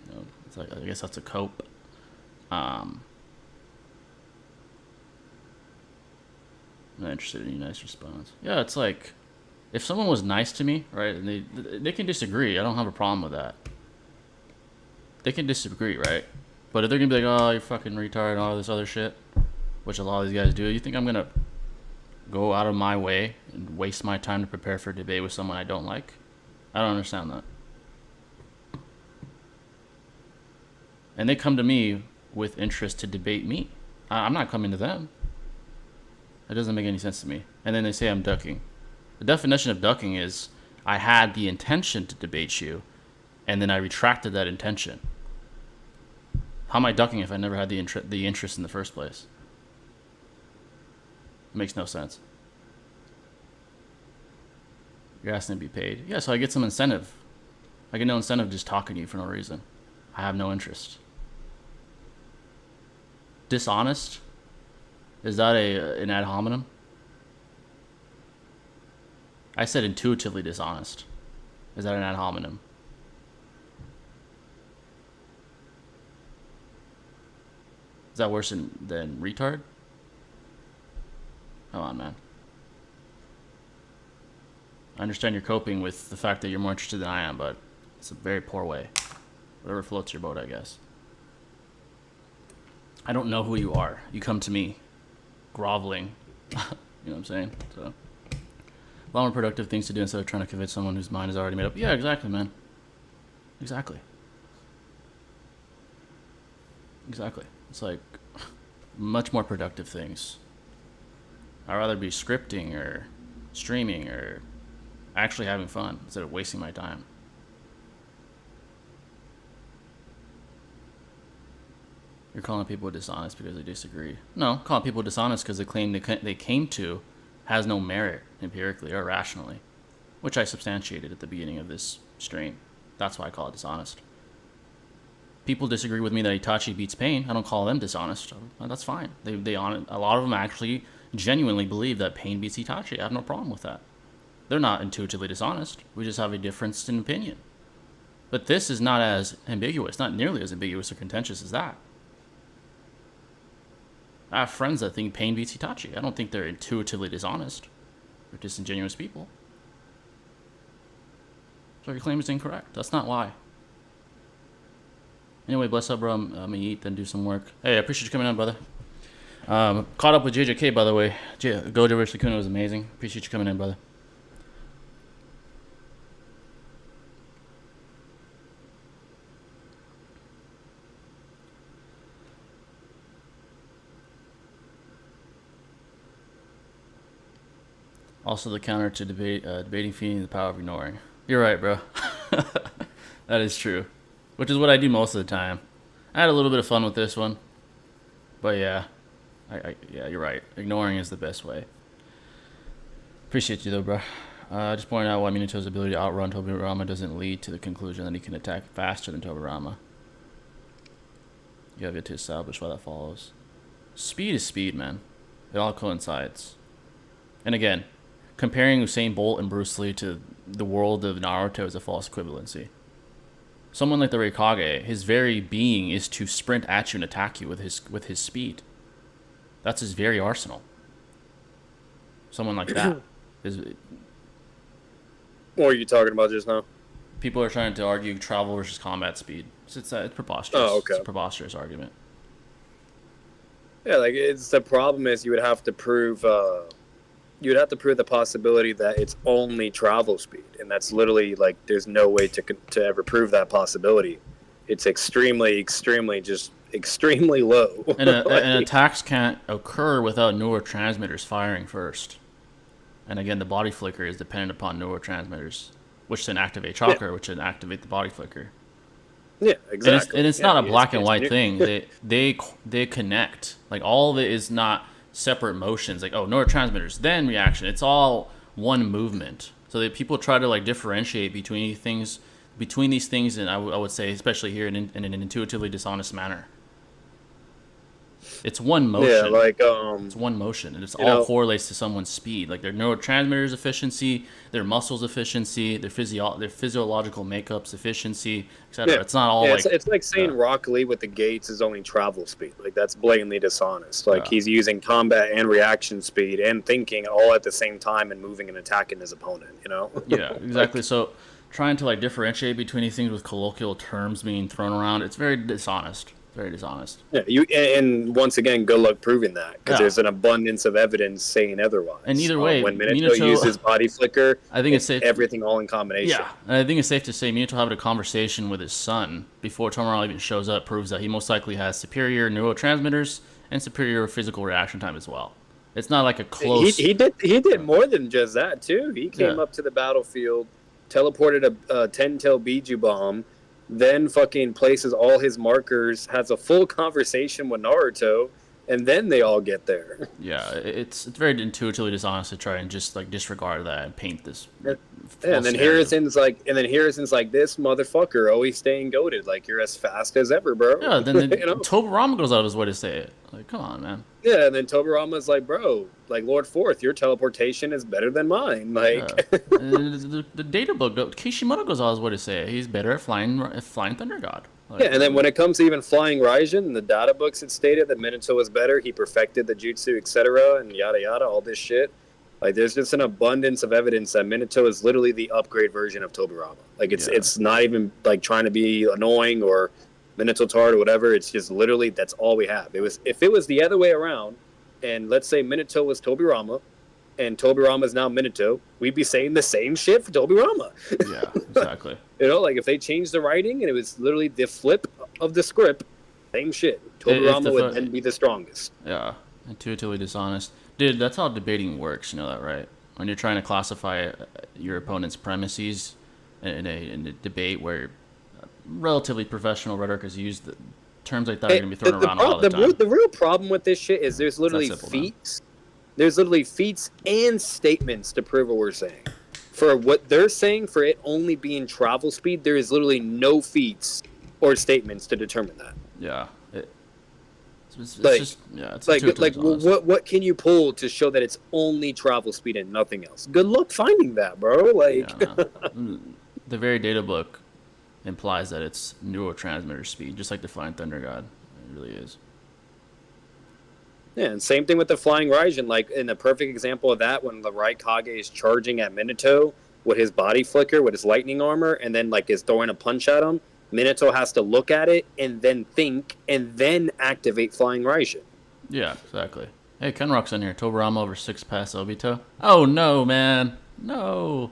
You know, it's like, I guess that's a cope. I'm not interested in any nice response. Yeah, it's like, if someone was nice to me, right, and they can disagree. I don't have a problem with that. They can disagree, right? But if they're gonna be like, oh, you're fucking retard and all this other shit, which a lot of these guys do, you think I'm gonna go out of my way and waste my time to prepare for a debate with someone I don't like? I don't understand that. And they come to me with interest to debate me. I'm not coming to them. That doesn't make any sense to me. And then they say I'm ducking. The definition of ducking is I had the intention to debate you, and then I retracted that intention. How am I ducking if I never had the interest in the first place? It makes no sense. You're asking to be paid. Yeah, so I get some incentive. I get no incentive just talking to you for no reason. I have no interest. Dishonest? Is that an ad hominem? I said intuitively dishonest. Is that an ad hominem? Is that worse than retard? Come on, man. I understand you're coping with the fact that you're more interested than I am, but it's a very poor way. Whatever floats your boat, I guess. I don't know who you are. You come to me, groveling. You know what I'm saying? So, a lot more productive things to do instead of trying to convince someone whose mind is already made up. Yeah, exactly, man. Exactly. Exactly. It's like much more productive things. I'd rather be scripting or streaming or actually having fun instead of wasting my time. You're calling people dishonest because they disagree. No, calling people dishonest because the claim they came to has no merit empirically or rationally, which I substantiated at the beginning of this stream. That's why I call it dishonest. People disagree with me that Itachi beats Pain. I don't call them dishonest. That's fine. A lot of them actually genuinely believe that Pain beats Itachi. I have no problem with that. They're not intuitively dishonest. We just have a difference in opinion. But this is not as ambiguous, not nearly as ambiguous or contentious as that. I have friends that think Pain beats Itachi. I don't think they're intuitively dishonest. They're disingenuous people. So your claim is incorrect. That's not why. Anyway, bless up, bro. I'm gonna eat, then do some work. Hey, I appreciate you coming on, brother. Caught up with JJK, by the way. Gojo vs. Sukuna was amazing. Appreciate you coming in, brother. Also, the counter to debating feeding the power of ignoring. You're right, bro. That is true. Which is what I do most of the time. I had a little bit of fun with this one. But yeah. Yeah, you're right. Ignoring is the best way. Appreciate you, though, bro. Just pointing out why Minato's ability to outrun Tobirama doesn't lead to the conclusion that he can attack faster than Tobirama. You have yet to establish why that follows. Speed is speed, man. It all coincides. And again, comparing Usain Bolt and Bruce Lee to the world of Naruto is a false equivalency. Someone like the Raikage, his very being is to sprint at you and attack you with his speed. That's his very arsenal. Someone like that is. What are you talking about just now? People are trying to argue travel versus combat speed. It's preposterous. Oh, okay. It's a preposterous argument. Yeah, like it's the problem is you would have to prove the possibility that it's only travel speed, and that's literally like there's no way to ever prove that possibility. It's extremely low. And, and attacks can't occur without neurotransmitters firing first. And again, the body flicker is dependent upon neurotransmitters, which then activate chakra, which then activate the body flicker. Yeah, exactly. And it's not a black and white thing. They connect. Like all of it is not separate motions. Like neurotransmitters, then reaction. It's all one movement. So that people try to like differentiate between these things, and I would say, especially here, in an intuitively dishonest manner. It's one motion. Yeah, like it's one motion, and it's all correlates to someone's speed. Like their neurotransmitters efficiency, their muscles efficiency, their physiological makeup's efficiency, etc. Yeah. It's not all it's like saying Rock Lee with the gates is only travel speed. Like that's blatantly dishonest. Like he's using combat and reaction speed and thinking all at the same time and moving and attacking his opponent. Yeah, exactly. So trying to like differentiate between these things with colloquial terms being thrown around, it's very dishonest. Very dishonest. Yeah, and once again, good luck proving that, because there's an abundance of evidence saying otherwise. And either way, when Minato uses body flicker, I think it's safe everything all in combination. Yeah, and I think it's safe to say Minato having a conversation with his son before Tomorrow even shows up proves that he most likely has superior neurotransmitters and superior physical reaction time as well. It's not like a close. He did more than just that too. He came up to the battlefield, teleported a 10-tail Biju bomb. Then fucking places all his markers, has a full conversation with Naruto, and then they all get there. Yeah, it's very intuitively dishonest to try and just like disregard that and paint this. And then Harrison's like, this motherfucker always staying goated. Like you're as fast as ever, bro. Yeah, then Tobirama goes out of his way to say it. Like, come on, man. Yeah, and then Tobirama's like, bro, like Lord Fourth, your teleportation is better than mine. Like the data book, Kishimoto goes out of his way to say it. He's better at flying Thunder God. Like, yeah, and then when it comes to even flying Raijin, in the data books it stated that Minato was better. He perfected the jutsu, etc., and yada yada, all this shit. Like there's just an abundance of evidence that Minato is literally the upgrade version of Tobirama. Like it's not even like trying to be annoying or Minato tard or whatever. It's just literally that's all we have. If it was the other way around, and let's say Minato was Tobirama, and Tobirama is now Minato, we'd be saying the same shit for Tobirama. Yeah, exactly. Like if they changed the writing and it was literally the flip of the script, same shit. Tobirama would then be the strongest. Yeah, intuitively dishonest. Dude, that's how debating works, you know that, right? When you're trying to classify your opponent's premises in a debate where relatively professional rhetoric is used, terms like that are going to be thrown around all the time. The real problem with this shit is there's literally feats. There's literally feats and statements to prove what we're saying. For what they're saying, for it only being travel speed, there is literally no feats or statements to determine that. Yeah. What can you pull to show that it's only travel speed and nothing else? Good luck finding that, bro. Like the very data book implies that it's neurotransmitter speed, just like the Flying Thunder God. It really is. Yeah, and same thing with the Flying Raijin. Like in the perfect example of that, when the Raikage is charging at Minato, with his body flicker, with his lightning armor, and then like is throwing a punch at him, Minato has to look at it and then think and then activate Flying Raijin. Yeah, exactly. Hey, Kenrock's in here. Tobirama over 6 past Obito. Oh, no, man. No.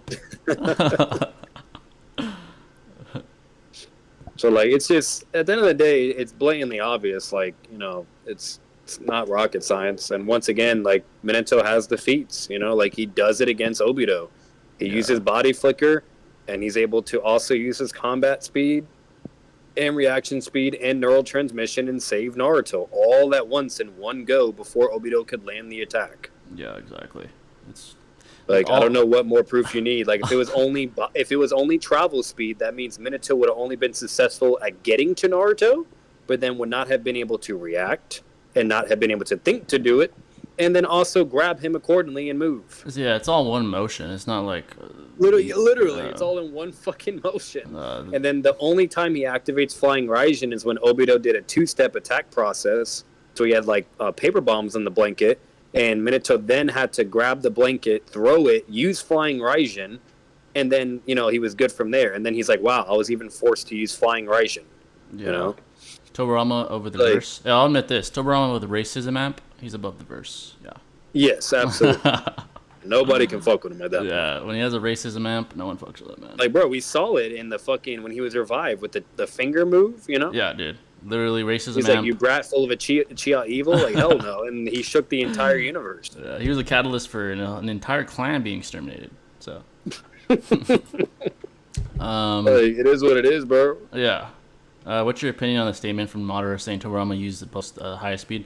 So, like, it's just, at the end of the day, it's blatantly obvious. Like, you know, it's not rocket science. And once again, like, Minato has the feats, you know, like, he does it against Obito. He uses body flicker, and he's able to also use his combat speed and reaction speed and neural transmission and save Naruto all at once in one go before Obito could land the attack. Yeah, exactly. It's like I don't know what more proof you need. Like if it was only travel speed, that means Minato would have only been successful at getting to Naruto, but then would not have been able to react and not have been able to think to do it, and then also grab him accordingly and move. Yeah, it's all one motion. It's not like literally, it's all in one fucking motion. And then the only time he activates Flying Raijin is when Obito did a 2-step attack process. So he had like paper bombs on the blanket, and Minato then had to grab the blanket, throw it, use Flying Raijin, and then he was good from there. And then he's like, "Wow, I was even forced to use Flying Raijin." Yeah. You know, Tobirama over the verse. Yeah, I'll admit this: Tobirama with the racism amp, he's above the verse. Yeah. Yes, absolutely. Nobody can fuck with him at that point. Yeah, when he has a racism amp, no one fucks with that, man. Like, bro, we saw it in the fucking when he was revived with the finger move. Yeah, dude. Literally racism He's amp. Like, you brat full of a chia evil? Like, hell no. And he shook the entire universe. Yeah, he was a catalyst for an entire clan being exterminated. So. It is what it is, bro. Yeah. What's your opinion on the statement from Madara saying Tobirama used the boast highest speed?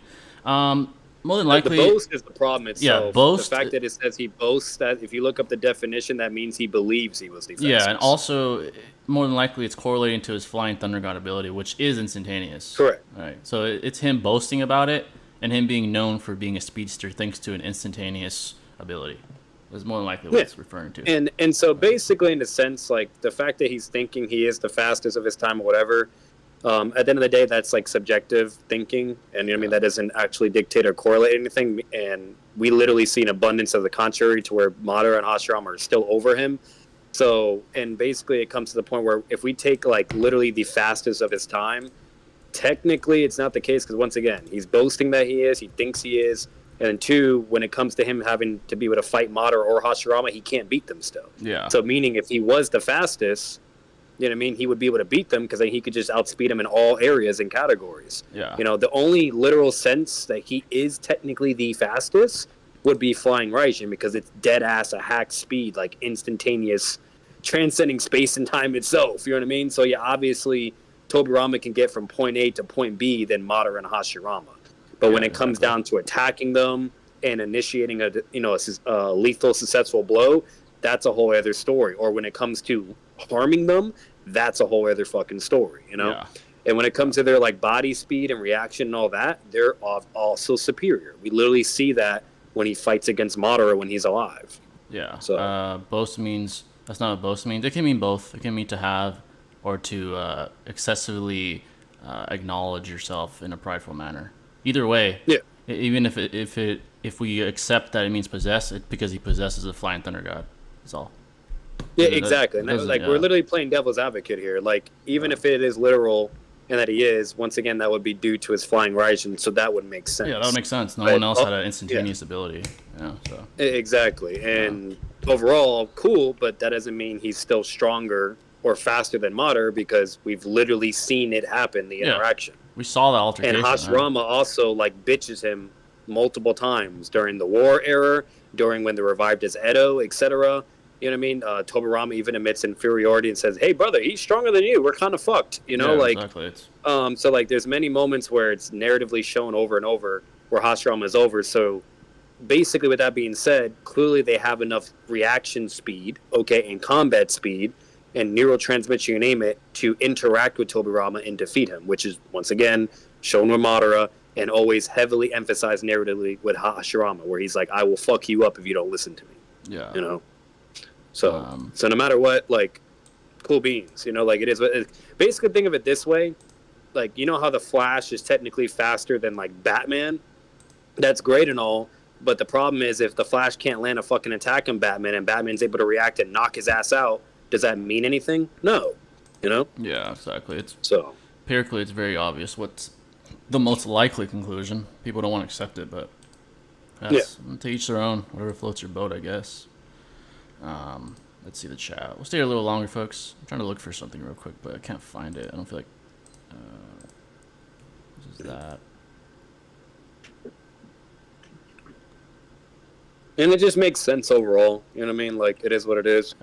More than likely, the boast is the problem itself. Yeah, boast. The fact that it says he boasts, that if you look up the definition, that means he believes he was the fastest. Yeah, and also, more than likely, it's correlating to his Flying Thunder God ability, which is instantaneous. Correct. All right, so it's him boasting about it, and him being known for being a speedster thanks to an instantaneous ability. Is more than likely what it's referring to. And so basically, in a sense, like the fact that he's thinking he is the fastest of his time or whatever. At the end of the day, that's like subjective thinking, and that doesn't actually dictate or correlate anything. And we literally see an abundance of the contrary, to where Madara and Hashirama are still over him. So, and basically, it comes to the point where if we take like literally the fastest of his time, technically, it's not the case, because once again, he's boasting that he is, he thinks he is, and then 2, when it comes to him having to be able to fight Madara or Hashirama, he can't beat them still. Yeah. So, meaning if he was the fastest. He would be able to beat them, because then he could just outspeed them in all areas and categories. Yeah. The only literal sense that he is technically the fastest would be Flying Raijin, because it's dead ass a hack speed, like instantaneous, transcending space and time itself. You know what I mean? So yeah, obviously Tobirama can get from point A to point B than Madara and Hashirama. But when it comes down to attacking them and initiating a lethal successful blow, that's a whole other story. Or when it comes to harming them, that's a whole other fucking story, Yeah. And when it comes to their like body speed and reaction and all that, they're also superior. We literally see that when he fights against Madara when he's alive. Yeah. So boast means, that's not what boast means. It can mean both. It can mean to have, or to excessively acknowledge yourself in a prideful manner. Either way. Yeah. Even if we accept that it means possess, it's because he possesses a Flying Thunder God. That's all. Yeah, exactly. And we're literally playing devil's advocate here. Like, even if it is literal and that he is, once again, that would be due to his Flying Raijin, so that would make sense. Yeah, that would make sense. No one else had an instantaneous ability. Yeah, so. Exactly. And overall, cool, but that doesn't mean he's still stronger or faster than Madara, because we've literally seen it happen, the interaction. We saw the altercation. And Hashirama also, like, bitches him multiple times during the war era, during when they revived as Edo, etc. You know what I mean? Tobirama even admits inferiority and says, "Hey, brother, he's stronger than you. We're kind of fucked." Exactly. So like, there's many moments where it's narratively shown over and over where Hashirama is over. So basically, with that being said, clearly they have enough reaction speed, and combat speed, and neurotransmission, you name it, to interact with Tobirama and defeat him, which is once again shown with Madara, and always heavily emphasized narratively with Hashirama, where he's like, "I will fuck you up if you don't listen to me." Yeah. So no matter what, like, cool beans, like, it is. Basically, think of it this way, like, how the Flash is technically faster than like Batman. That's great and all, But the problem is, if the Flash can't land a fucking attack on Batman and Batman's able to react and knock his ass out, does that mean anything? No. You know? Yeah, exactly. It's So empirically, it's very obvious what's the most likely conclusion. People don't want to accept it, but that's to each their own. Whatever floats your boat, I guess. Let's see the chat. We'll stay here a little longer, folks. I'm trying to look for something real quick, but I can't find it. I don't feel like. This is that. and it just makes sense overall. You know what I mean? Like, it is what it is.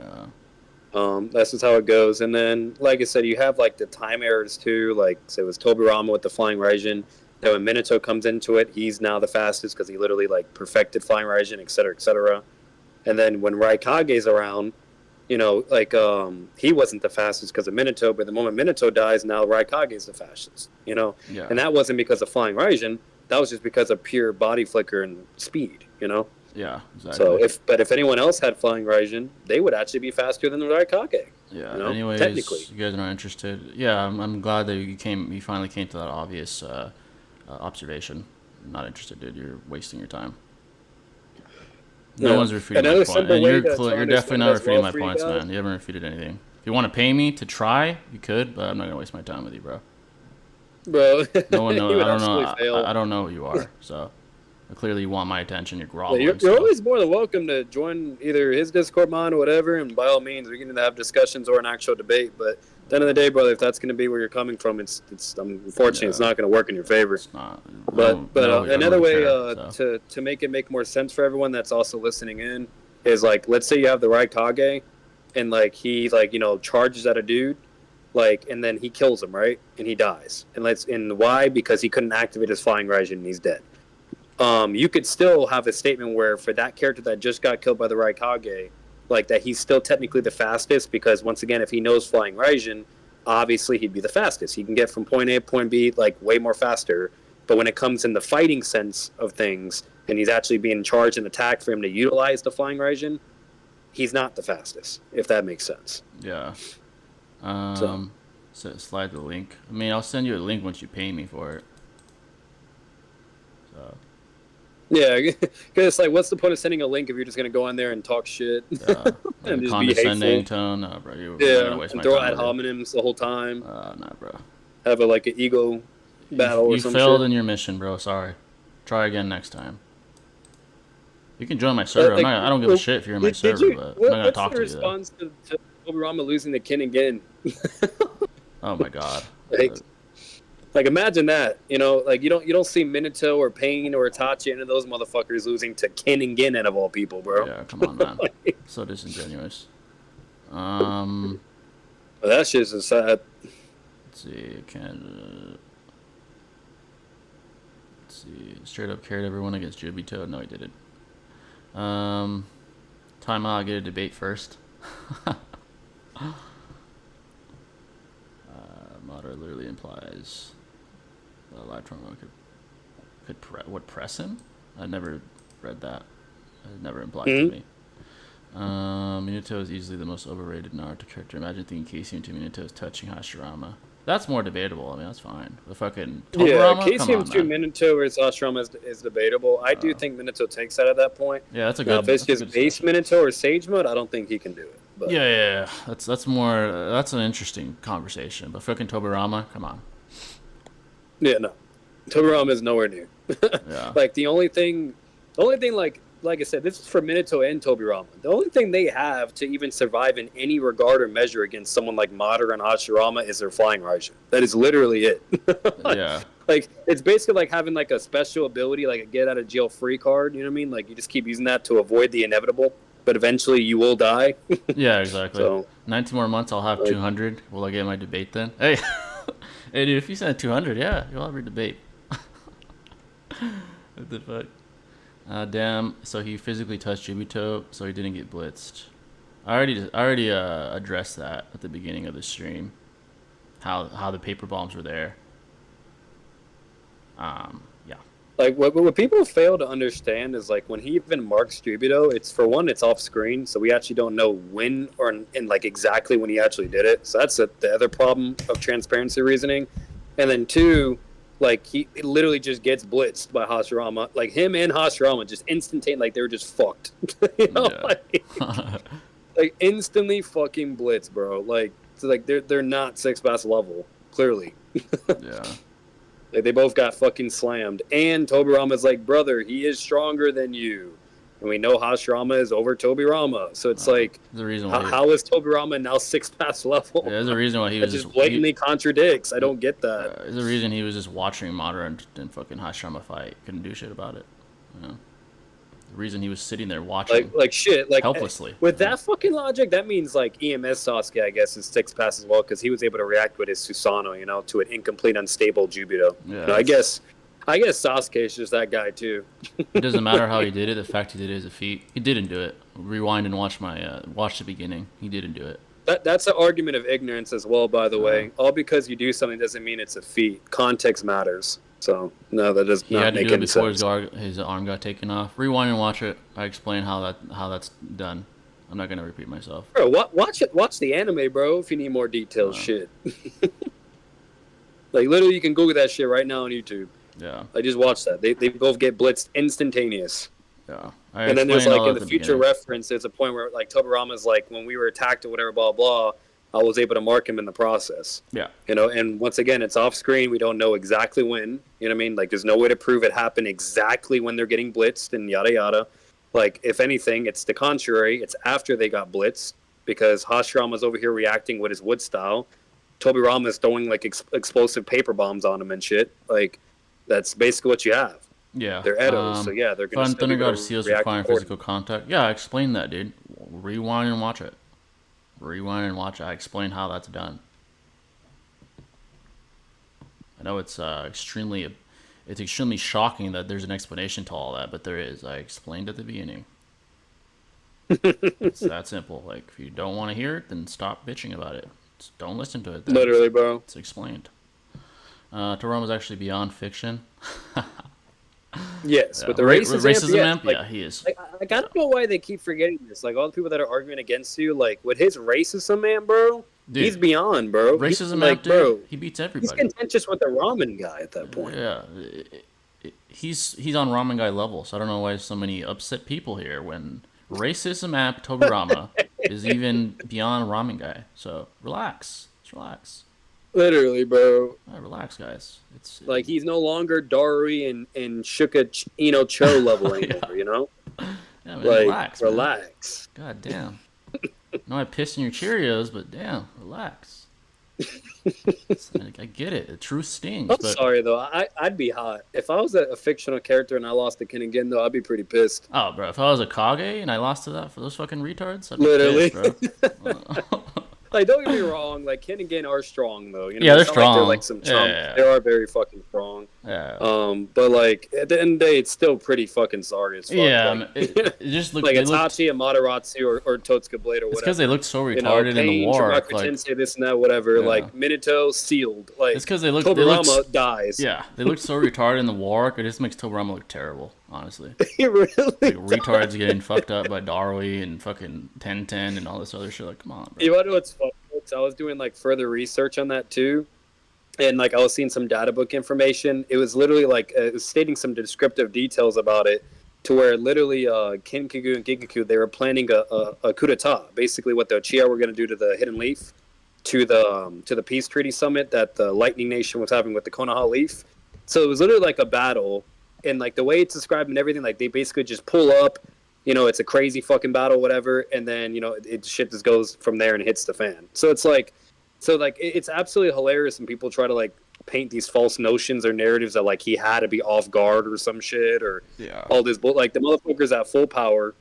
That's just how it goes. And then, like I said, you have like the time errors too. Like, say it was Tobirama with the Flying Raijin. Then when Minato comes into it, he's now the fastest because he literally like perfected Flying Raijin, et cetera, et cetera. And then when Raikage's around, you know, like he wasn't the fastest because of Minato, but the moment Minato dies, now Raikage's the fastest. You know, Yeah. and that wasn't because of Flying Raijin. That was just because of pure body flicker and speed. You know. Yeah, exactly. So if anyone else had Flying Raijin, they would actually be faster than the Raikage. Yeah. You know, Anyways, technically. you guys are not interested. Yeah, I'm glad that you finally came to that obvious observation. I'm not interested, dude. You're wasting your time. No one's refuting my Another point, simple and way you're to you're definitely understand not as refuting well my for you points, guys. man. You haven't refuted anything. If you want to pay me to try, you could, but I'm not gonna waste my time with you, bro. Bro, No one you knows. would I don't know. absolutely fail. I don't know who you are. So clearly, you want my attention. You're groveling. You're so- always more than welcome to join either his Discord mod or whatever, and by all means, we can either have discussions or an actual debate. But at the end of the day, brother, if that's going to be where you're coming from, it's unfortunately it's not going to work in your favor. It's not. But No, I don't another really way care, so. to make it make more sense for everyone that's also listening in is like, let's say you have the Raikage, and like he like charges at a dude, like, and then he kills him, right, and he dies, and why? Because he couldn't activate his Flying Raijin and he's dead. You could still have a statement where for that character that just got killed by the Raikage, like that he's still technically the fastest because once again, if he knows Flying Raijin, obviously he'd be the fastest. He can get from point A to point B like way more faster. But when it comes in the fighting sense of things, and he's actually being charged and attacked for him to utilize the Flying Raijin, he's not the fastest, if that makes sense. Yeah. So slide the link. I mean, I'll send you a link once you pay me for it. So. Yeah, because it's like, what's the point of sending a link if you're just going to go on there and talk shit? And just be condescending hateful. tone. No, bro. You're Yeah, gonna waste and my throw time ad with it. hominems the whole time. Nah, bro. Have an ego battle or You some failed shit. in your mission, bro. Sorry. Try again next time. You can join my server. Like, I don't give a shit if you're in my server, but I'm not gonna talk to you. Though. What's the response to Tobirama losing to Kin again? Oh my god. Like imagine that, like you don't see Minato or Pain or Itachi, any of those motherfuckers losing to Kin and Gin out of all people, bro. Yeah, come on, man. So disingenuous. But that shit's just sad. Let's see, Canada. Let's see, straight up carried everyone against Jubito. No, he didn't. Time out. I'll get a debate first. Motto literally implies the live tournament would press him. I never read that. It never implied to me. Minato is easily the most overrated Naruto character. Imagine thinking Casey into Minato is touching Hashirama. That's more debatable. I mean, that's fine. The fucking Tobirama? Casey into Minato versus Hashirama is debatable. I do think Minato takes that at that point. Yeah, that's a Now, good. if it's just base Minato or Sage mode, I don't think he can do it. But. Yeah. That's more. That's an interesting conversation. But fucking Tobirama, come on. Yeah, no. Tobirama is nowhere near. Yeah. Like the only thing, like I said, this is for Minato and Tobirama. The only thing they have to even survive in any regard or measure against someone like Madara and Hashirama is their Flying Raijin. That is literally it. Yeah. Like it's basically like having like a special ability, like a get out of jail free card. You know what I mean? Like you just keep using that to avoid the inevitable, but eventually you will die. Yeah, exactly. So, 19 more months, I'll have 200. Will I get my debate then? Hey, hey, dude, if you send 200, yeah, you'll have your debate. What the fuck? Damn. So he physically touched Jubito, so he didn't get blitzed. I already addressed that at the beginning of the stream. How the paper bombs were there. Yeah. like what people fail to understand is like when he even marks Jubito, it's for one, it's off screen, so we actually don't know when and like exactly when he actually did it. So that's the other problem of transparency reasoning. And then two, Like he literally just gets blitzed by Hashirama. Like him and Hashirama just instantaneously, like they were just fucked. You know, Yeah. like instantly fucking blitz, bro. Like so like they're not six pass level, clearly. Yeah. Like they both got fucking slammed. And Tobirama's like, brother, he is stronger than you. And we know Hashirama is over Tobirama. So it's like, There's a reason why. how is Tobirama now six pass level? Yeah, there's a reason why he That was just blatantly contradicts. I don't get that. There's a reason he was just watching Madara and fucking Hashirama fight. Couldn't do shit about it. You know? The reason he was sitting there watching. Like shit. Like helplessly. With that fucking logic, that means like EMS Sasuke, I guess, is six pass as well because he was able to react with his Susanoo, you know, to an incomplete, unstable Jubito. Yeah. You know, I guess Sasuke is just that guy too. It doesn't matter how he did it. The fact he did it is a feat. He didn't do it. Rewind and watch watch the beginning. He didn't do it. That's an argument of ignorance as well, by the way. All because you do something doesn't mean it's a feat. Context matters. So no, that does not make any sense. He had to do it before his arm got taken off. Rewind and watch it. I explain how that's done. I'm not gonna repeat myself. Bro, watch it. Watch the anime, bro. If you need more details, shit. Like literally, you can Google that shit right now on YouTube. Yeah. I just watched that. They both get blitzed instantaneous. Yeah. And then there's like in the future reference, there's a point where like Tobirama's like, when we were attacked or whatever, blah blah. I was able to mark him in the process. Yeah. You know, and once again, it's off screen. We don't know exactly when. You know what I mean? Like, there's no way to prove it happened exactly when they're getting blitzed and yada yada. Like, if anything, it's the contrary. It's after they got blitzed because Hashirama's over here reacting with his wood style. Tobirama's throwing like explosive paper bombs on him and shit. Like, that's basically what you have. Yeah. They're Edos, so yeah, they're going to Thunder God Seals requiring physical contact. Yeah, I explained that, dude. Rewind and watch it. I explain how that's done. I know it's extremely shocking that there's an explanation to all that, but there is. I explained at the beginning. It's that simple. Like, if you don't want to hear it, then stop bitching about it. Just don't listen to it. Then. Literally, bro. It's explained. Tobirama's actually beyond fiction. Yes, yeah. with the racism amp, like, yeah, he is. Like, I don't know why they keep forgetting this. Like, all the people that are arguing against you, like, with his racism, man, bro, dude, he's beyond, bro. Racism, like, bro, he beats everybody. He's contentious with the ramen guy at that point. Yeah, he's on ramen guy level, so I don't know why so many upset people here when racism app Tobirama is even beyond ramen guy. So relax, just relax. Literally, bro. Relax, guys. It's like he's no longer Dari and Shuka Cho level anymore. Yeah. You know, yeah, man, like relax. Man. God damn. No, I pissed in your Cheerios, but damn, relax. I get it. The truth stings. I'm sorry though. I'd be hot if I was a fictional character and I lost to Ken again. Though I'd be pretty pissed. Oh, bro, if I was a Kage and I lost to that for those fucking retards, I'd be literally pissed, bro. Like, don't get me wrong. Like, Ken and Gen are strong, though. You know, yeah, they're strong. Like they're like some chumps. Yeah. They are very fucking strong. Yeah. But like at the end of the day, it's still pretty fucking sorry as fuck. Yeah. Like, it just looked like Itachi and Mataratsu or Totsuka Blade or whatever. It's because they looked so retarded in the war. Like, Tensei, this and that, whatever. Yeah. Like Minato sealed. Like, it's because they look. Tobirama dies. Yeah, they look so retarded in the war. It just makes Tobirama look terrible. Honestly. Really? Like, retards getting fucked up by Darui and fucking Ten and all this other shit. Like, come on, bro. You want to know what's funny? So I was doing like further research on that too, and like I was seeing some data book information. It was literally like it was stating some descriptive details about it, to where literally Kinkaku and Gigaku, they were planning a coup d'état. Basically, what the Uchiha were going to do to the Hidden Leaf, to the peace treaty summit that the Lightning Nation was having with the Konoha Leaf. So it was literally like a battle, and like the way it's described and everything, like they basically just pull up. You know, it's a crazy fucking battle, whatever, and then, you know, shit just goes from there and hits the fan. So it's like, it's absolutely hilarious when people try to, like, paint these false notions or narratives that, like, he had to be off guard or some shit or all this. But, like, the motherfucker's at full power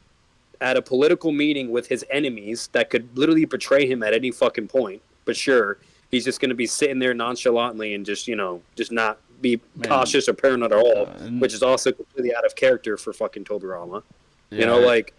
at a political meeting with his enemies that could literally betray him at any fucking point. But sure, he's just going to be sitting there nonchalantly and just, you know, just not be cautious or paranoid at all, which is also completely out of character for fucking Tobirama. Yeah, you know, like,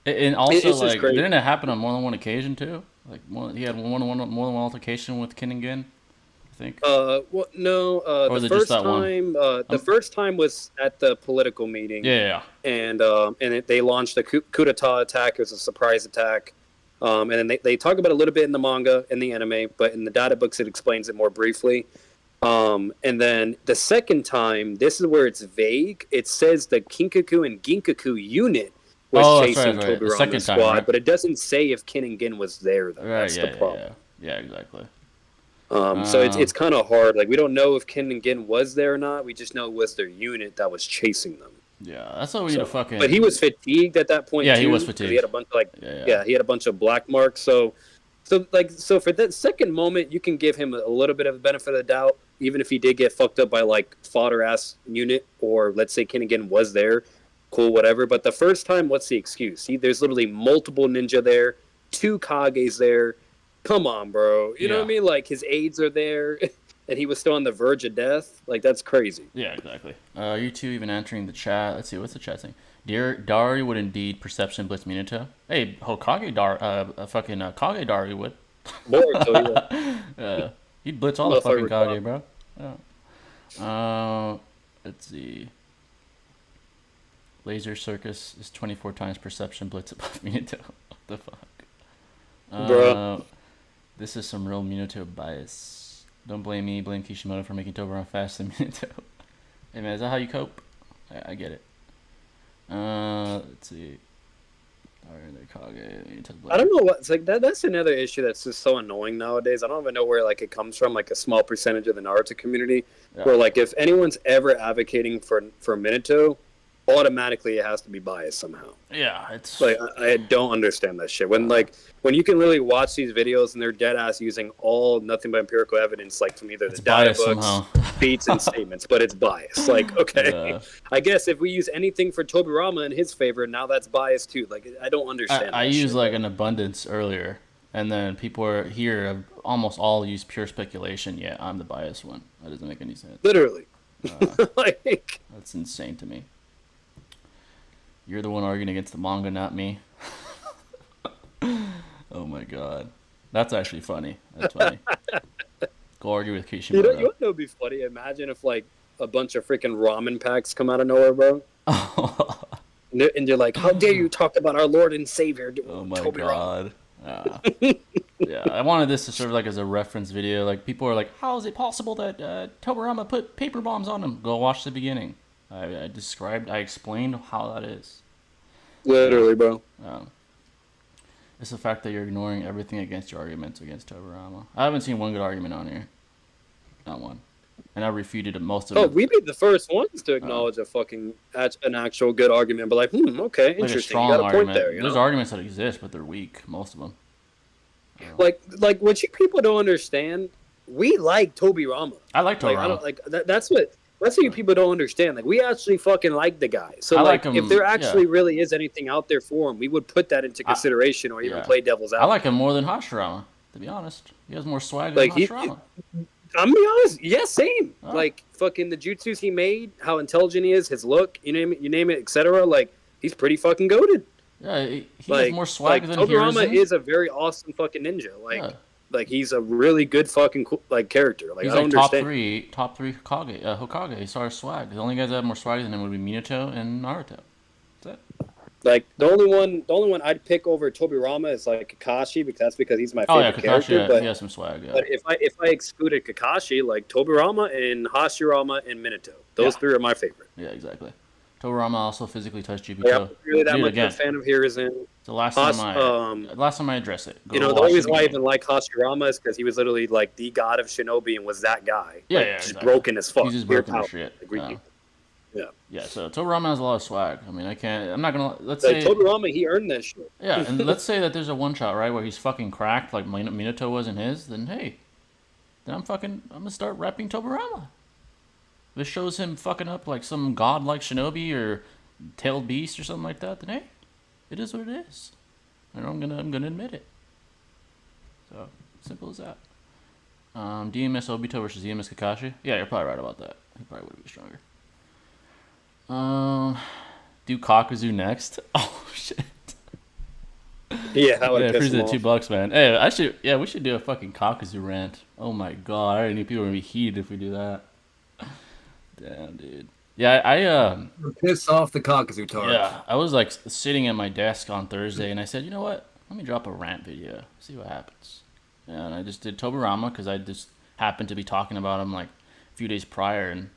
and also like, didn't it happen on more than one occasion too? Like, he had more than one altercation with Kinnigan, I think. Well, no. The first time, the first time was at the political meeting. Yeah. And they launched a coup d'état attack. It was a surprise attack. And then they talk about it a little bit in the manga, in the anime, but in the data books it explains it more briefly. And then the second time, this is where it's vague. It says the Kinkaku and Ginkaku unit was Oh, that's right, chasing that's right. The second Tobirama's time, squad, right? but it doesn't say if Kin and Gin was there, though. Right, That's yeah, the yeah, problem. yeah. Yeah, exactly. So it's kind of hard. Like, we don't know if Kin and Gin was there or not. We just know it was their unit that was chasing them. Yeah, that's what we need to fucking... But he was fatigued at that point, yeah, too. he was fatigued. He had a bunch of, he had a bunch of black marks. So for that second moment, you can give him a little bit of a benefit of the doubt, even if he did get fucked up by, like, fodder-ass unit, or let's say Kin and Gin was there. Cool, whatever. But the first time, what's the excuse? See, there's literally multiple ninja there, 2 Kages there. Come on, bro. You know what I mean? Like, his aides are there, and he was still on the verge of death. Like, that's crazy. Yeah, exactly. You two even entering the chat. Let's see, what's the chat saying? Dear Dari would indeed perception blitz Minato. Hey, Hokage fucking Kage Dari would. Boruto, yeah. He'd blitz all the fucking Kage, bro. Yeah. Let's see. Laser Circus is 24 times perception blitz above Minato. What the fuck? Bro. This is some real Minato bias. Don't blame me, blame Kishimoto for making Tobirama faster than Minato. Hey man, is that how you cope? I get it. Let's see. I don't know what it's like. That's another issue that's just so annoying nowadays. I don't even know where like it comes from. Like a small percentage of the Naruto community, where like if anyone's ever advocating for Minato, automatically it has to be biased somehow. Yeah, it's like I don't understand that shit. When you can literally watch these videos and they're dead ass using nothing but empirical evidence, like from either the data books, beats, and statements, but it's biased. Like, okay, I guess if we use anything for Tobirama in his favor, now that's biased too. Like, I don't understand. I used like an abundance earlier, and then people are here almost all use pure speculation. Yeah, I'm the biased one. That doesn't make any sense. Literally, like that's insane to me. You're the one arguing against the manga, not me. Oh my god. That's actually funny. That's funny. Go argue with Kishimoto. You know what would be funny? Imagine if, like, a bunch of freaking ramen packs come out of nowhere, bro. And you're like, how dare you talk about our Lord and Savior? Oh my god. Yeah, I wanted this to serve like as a reference video. Like, people are like, how is it possible that Tobirama put paper bombs on him? Go watch the beginning. I explained how that is. Literally, bro. It's the fact that you're ignoring everything against your arguments against Tobirama. I haven't seen one good argument on here. Not one. And I refuted most of it. Oh, we'd be the first ones to acknowledge an actual good argument. But like, okay, like interesting. You got a point there. There's arguments that exist, but they're weak, most of them. Like what you people don't understand, we like Tobirama. I like Tobirama. That's what you people don't understand. Like, we actually fucking like the guy. So, like him, if there actually really is anything out there for him, we would put that into consideration or even play devil's advocate. I like him more than Hashirama, to be honest. He has more swag than Hashirama. I'm be honest, yeah, same. Oh. Like, fucking the jutsus he made, how intelligent he is, his look, you name it, etc. Like, he's pretty fucking goated. Yeah, he has more swag than Tobirama is a very awesome fucking ninja. Like, he's a really good fucking character. Like, he's I don't understand. top three Hokage. He saw his swag. The only guys that have more swag than him would be Minato and Naruto. That's it. Like, the only one I'd pick over Tobirama is like Kakashi, because he's my favorite character. But he has some swag. Yeah. But if I excluded Kakashi, like Tobirama and Hashirama and Minato, those three are my favorite. Yeah, exactly. Tobirama also physically touched Jubito. Yeah, I'm really that much a fan of Hiruzen. The last time I address it. The only reason why I even like Hashirama is because he was literally like the god of shinobi and was that guy. Yeah, just broken as fuck. He's just broken as shit. Yeah, so Tobirama has a lot of swag. I mean, I'm not gonna, let's say... Tobirama, he earned that shit. Yeah, and let's say that there's a one-shot, right, where he's fucking cracked, like Minato was in his, then hey, I'm gonna start repping Tobirama. This shows him fucking up like some godlike shinobi or tailed beast or something like that, then hey, it is what it is. And I'm gonna admit it. So, simple as that. DMS Obito versus DMS Kakashi? Yeah, you're probably right about that. He probably would be stronger. Do Kakuzu next? Oh shit. Yeah, I would piss him off. $2, man. Hey, we should do a fucking Kakuzu rant. Oh my god, I already knew people would be heated if we do that. Damn, dude. Yeah, piss off the Kakuzu tards. Yeah, I was like sitting at my desk on Thursday, and I said, you know what? Let me drop a rant video, see what happens. And I just did Tobirama because I just happened to be talking about him like few days prior, and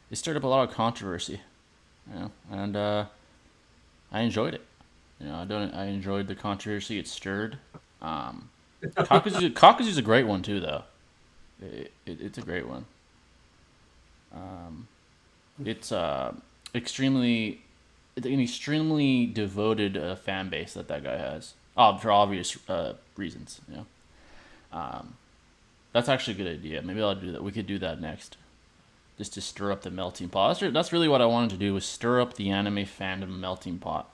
it stirred up a lot of controversy. And I enjoyed it. I enjoyed the controversy it stirred. Kakuzu's a great one too, though. It's a great one. It's an extremely devoted fan base that guy has. For obvious reasons. That's actually a good idea. Maybe I'll do that. We could do that next, just to stir up the melting pot. That's really what I wanted to do, was stir up the anime fandom melting pot,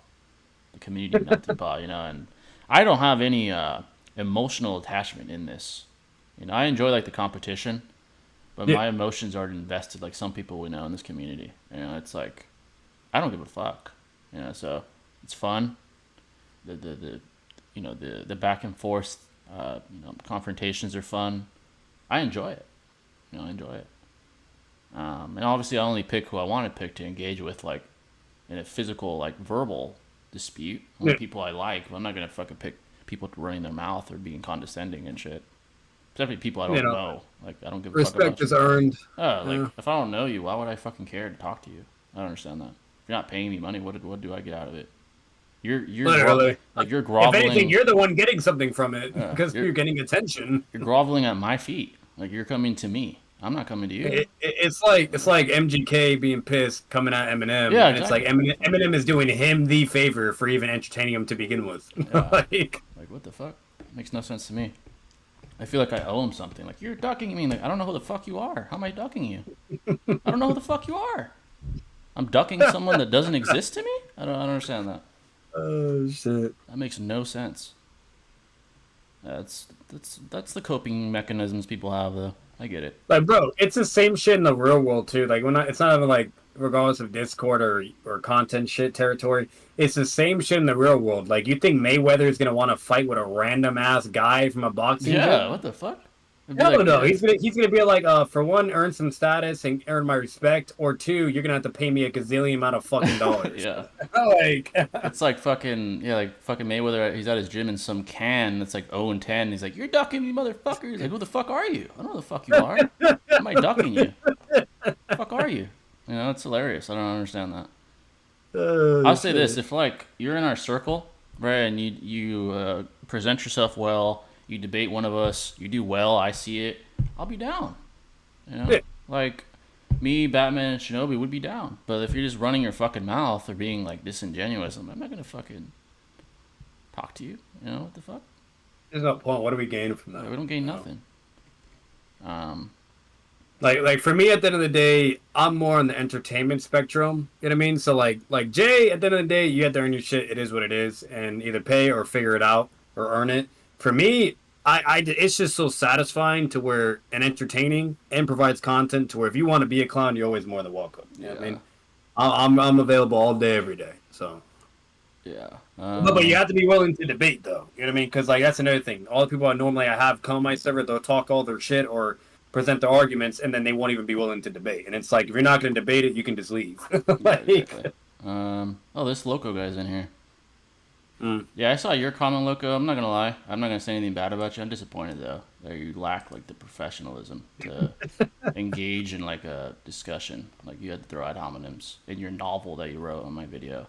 the community melting pot. And I don't have any emotional attachment in this. I enjoy like the competition, but my emotions aren't invested like some people we know in this community. It's like I don't give a fuck. So it's fun. The back and forth confrontations are fun. I enjoy it. I enjoy it. And obviously I only pick who I want to pick to engage with, like in a physical, like verbal dispute. Only people I like. I'm not gonna fucking pick people running their mouth or being condescending and shit. Especially people I don't know. Like I don't give a fuck about respect is earned. If I don't know you, why would I fucking care to talk to you? I don't understand that. If you're not paying me money, what do I get out of it? You're literally you're groveling. If anything, you're the one getting something from it because you're getting attention. You're groveling at my feet. Like you're coming to me. I'm not coming to you. It's like MGK being pissed coming at Eminem. Yeah, and exactly. It's like Eminem is doing him the favor for even entertaining him to begin with. Yeah. Like what the fuck? Makes no sense to me. I feel like I owe him something. Like you're ducking me. Like I don't know who the fuck you are. How am I ducking you? I don't know who the fuck you are. I'm ducking someone that doesn't exist to me. I don't understand that. Oh shit! That makes no sense. That's the coping mechanisms people have, though. I get it. Like, bro, it's the same shit in the real world too. Like, it's not even like regardless of Discord or content shit territory. It's the same shit in the real world. Like, you think Mayweather is gonna want to fight with a random ass guy from a boxing gym? Yeah, what the fuck? Hell no. He's gonna be like, for one, earn some status and earn my respect, or two, you're gonna have to pay me a gazillion amount of fucking dollars. Yeah. Like, it's like fucking Mayweather. He's at his gym in some can that's like 0-10. He's like, "You're ducking me, motherfucker." He's like, "Who the fuck are you? I don't know who the fuck you are. How am I ducking you? Who the fuck are you?" It's hilarious. I don't understand that. I'll say this: if like you're in our circle, right, and you present yourself well. You debate one of us, you do well, I see it, I'll be down. Like, me, Batman, and Shinobi would be down. But if you're just running your fucking mouth or being, like, disingenuous, I'm not gonna fucking talk to you. What the fuck? There's no point. What do we gain from that? We don't gain nothing. Like for me, at the end of the day, I'm more on the entertainment spectrum. You know what I mean? So, like Jay, at the end of the day, you have to earn your shit. It is what it is. And either pay or figure it out or earn it. For me, it's just so satisfying to where and entertaining and provides content to where if you want to be a clown, you're always more than welcome. You know what I mean? I'm available all day, every day. So yeah. But you have to be willing to debate, though. You know what I mean? Because like that's another thing. All the people I normally have come on my server, they'll talk all their shit or present their arguments, and then they won't even be willing to debate. And it's like if you're not going to debate it, you can just leave. Like, yeah, exactly. This Loco guy's in here. Yeah, I saw your comment, Loco. I'm not gonna lie. I'm not gonna say anything bad about you. I'm disappointed though that you lack like the professionalism to engage in like a discussion. Like you had to throw out homonyms in your novel that you wrote on my video,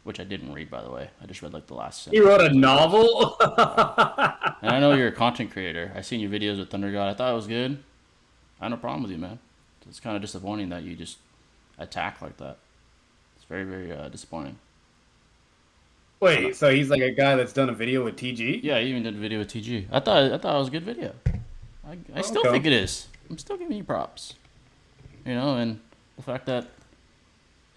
which I didn't read, by the way. I just read like the last sentence. You wrote a novel? And I know you're a content creator. I seen your videos with Thunder God. I thought it was good. I have no problem with you, man. It's kind of disappointing that you just attack like that. It's very, very disappointing. Wait, so he's like a guy that's done a video with TG? Yeah, he even did a video with TG. I thought it was a good video. I still think it is. I'm still giving you props. And the fact that...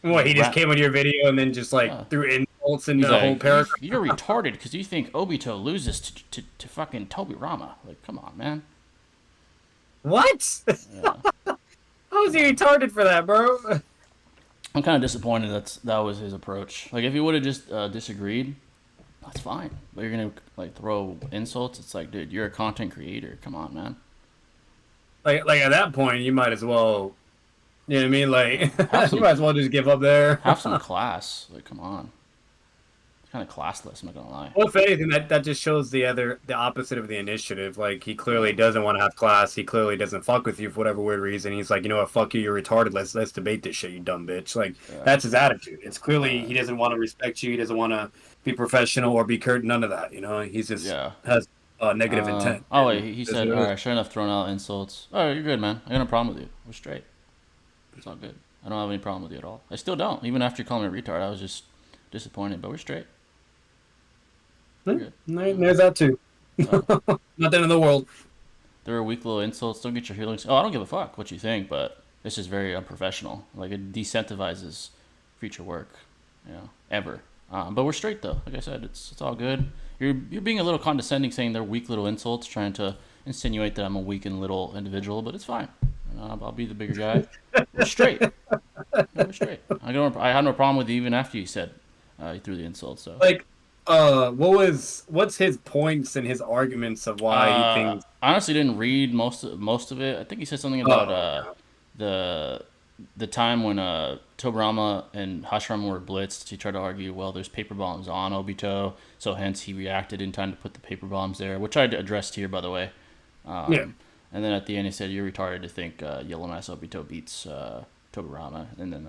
What, he just came on your video and then just threw insults in the whole paragraph? You're retarded because you think Obito loses to fucking Tobirama. Like, come on, man. What? Yeah. How is he retarded for that, bro? I'm kind of disappointed that was his approach. Like, if he would have just disagreed, that's fine. But you're gonna throw insults. It's like, dude, you're a content creator. Come on, man. Like at that point, you might as well. You know what I mean? Like, you might as well just give up there. Have some class. Like, come on. It's kind of classless. I'm not gonna lie. Well, if anything, that just shows the opposite of the initiative. Like, he clearly doesn't want to have class. He clearly doesn't fuck with you for whatever weird reason. He's like, you know what, fuck you, you're retarded. Let's debate this shit, you dumb bitch. Like, that's his attitude. It's clearly he doesn't want to respect you. He doesn't want to be professional or be curt. None of that. You know, he's just has negative intent. Oh wait, he said, all right, sure enough, throwing out insults. All right, you're good, man. I got no problem with you. We're straight. It's all good. I don't have any problem with you at all. I still don't. Even after you call me a retard, I was just disappointed, but we're straight. There's that too. Not the end of the world. There are weak little insults. Don't get your feelings. Oh, I don't give a fuck what you think, but it's just very unprofessional. Like, it decentivizes future work, ever. But we're straight though. Like I said, it's all good. You're being a little condescending, saying they're weak little insults, trying to insinuate that I'm a weak and little individual, but it's fine. I'll be the bigger guy. We're straight. We're straight. I had no problem with you even after you said you threw the insult. So like, what's his points and his arguments of why he thinks? I honestly didn't read most of it. I think he said something about the time when Tobirama and Hashirama were blitzed. He tried to argue, well, there's paper bombs on Obito, so hence he reacted in time to put the paper bombs there, which I addressed here, by the way. And then at the end he said, you're retarded to think Yellow Mask Obito beats Tobirama. And then,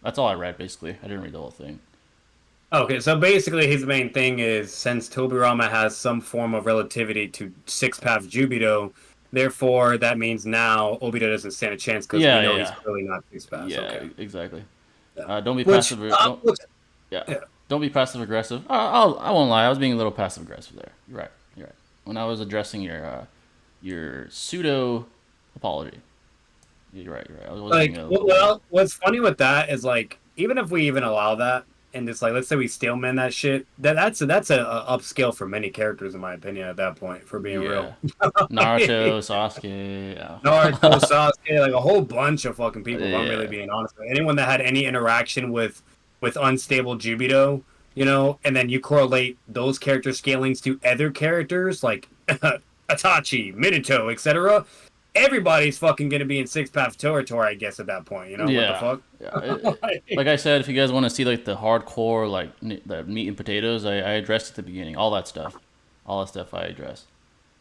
that's all I read, basically. I didn't read the whole thing. Okay, so basically his main thing is, since Tobirama has some form of relativity to six-path Jubito, therefore that means now Obito doesn't stand a chance because we know he's really not six-path. Yeah, okay. Exactly. Don't be passive. Don't be passive aggressive. I won't lie. I was being a little passive aggressive there. You're right. When I was addressing your pseudo apology. You're right. I was what's funny with that is, like, even if we even allow that, and just, like, let's say we staleman that shit, that's a upscale for many characters, in my opinion, at that point, for being real. Naruto, Sasuke, Naruto, Sasuke, like a whole bunch of fucking people, if I'm really being honest. Anyone that had any interaction with unstable Jubito, and then you correlate those character scalings to other characters, like Itachi, Minato, etc., everybody's fucking gonna be in six-path territory, I guess, at that point. What the fuck? Like I said, if you guys want to see, like, the hardcore, like, the meat and potatoes, I addressed at the beginning. All that stuff I addressed.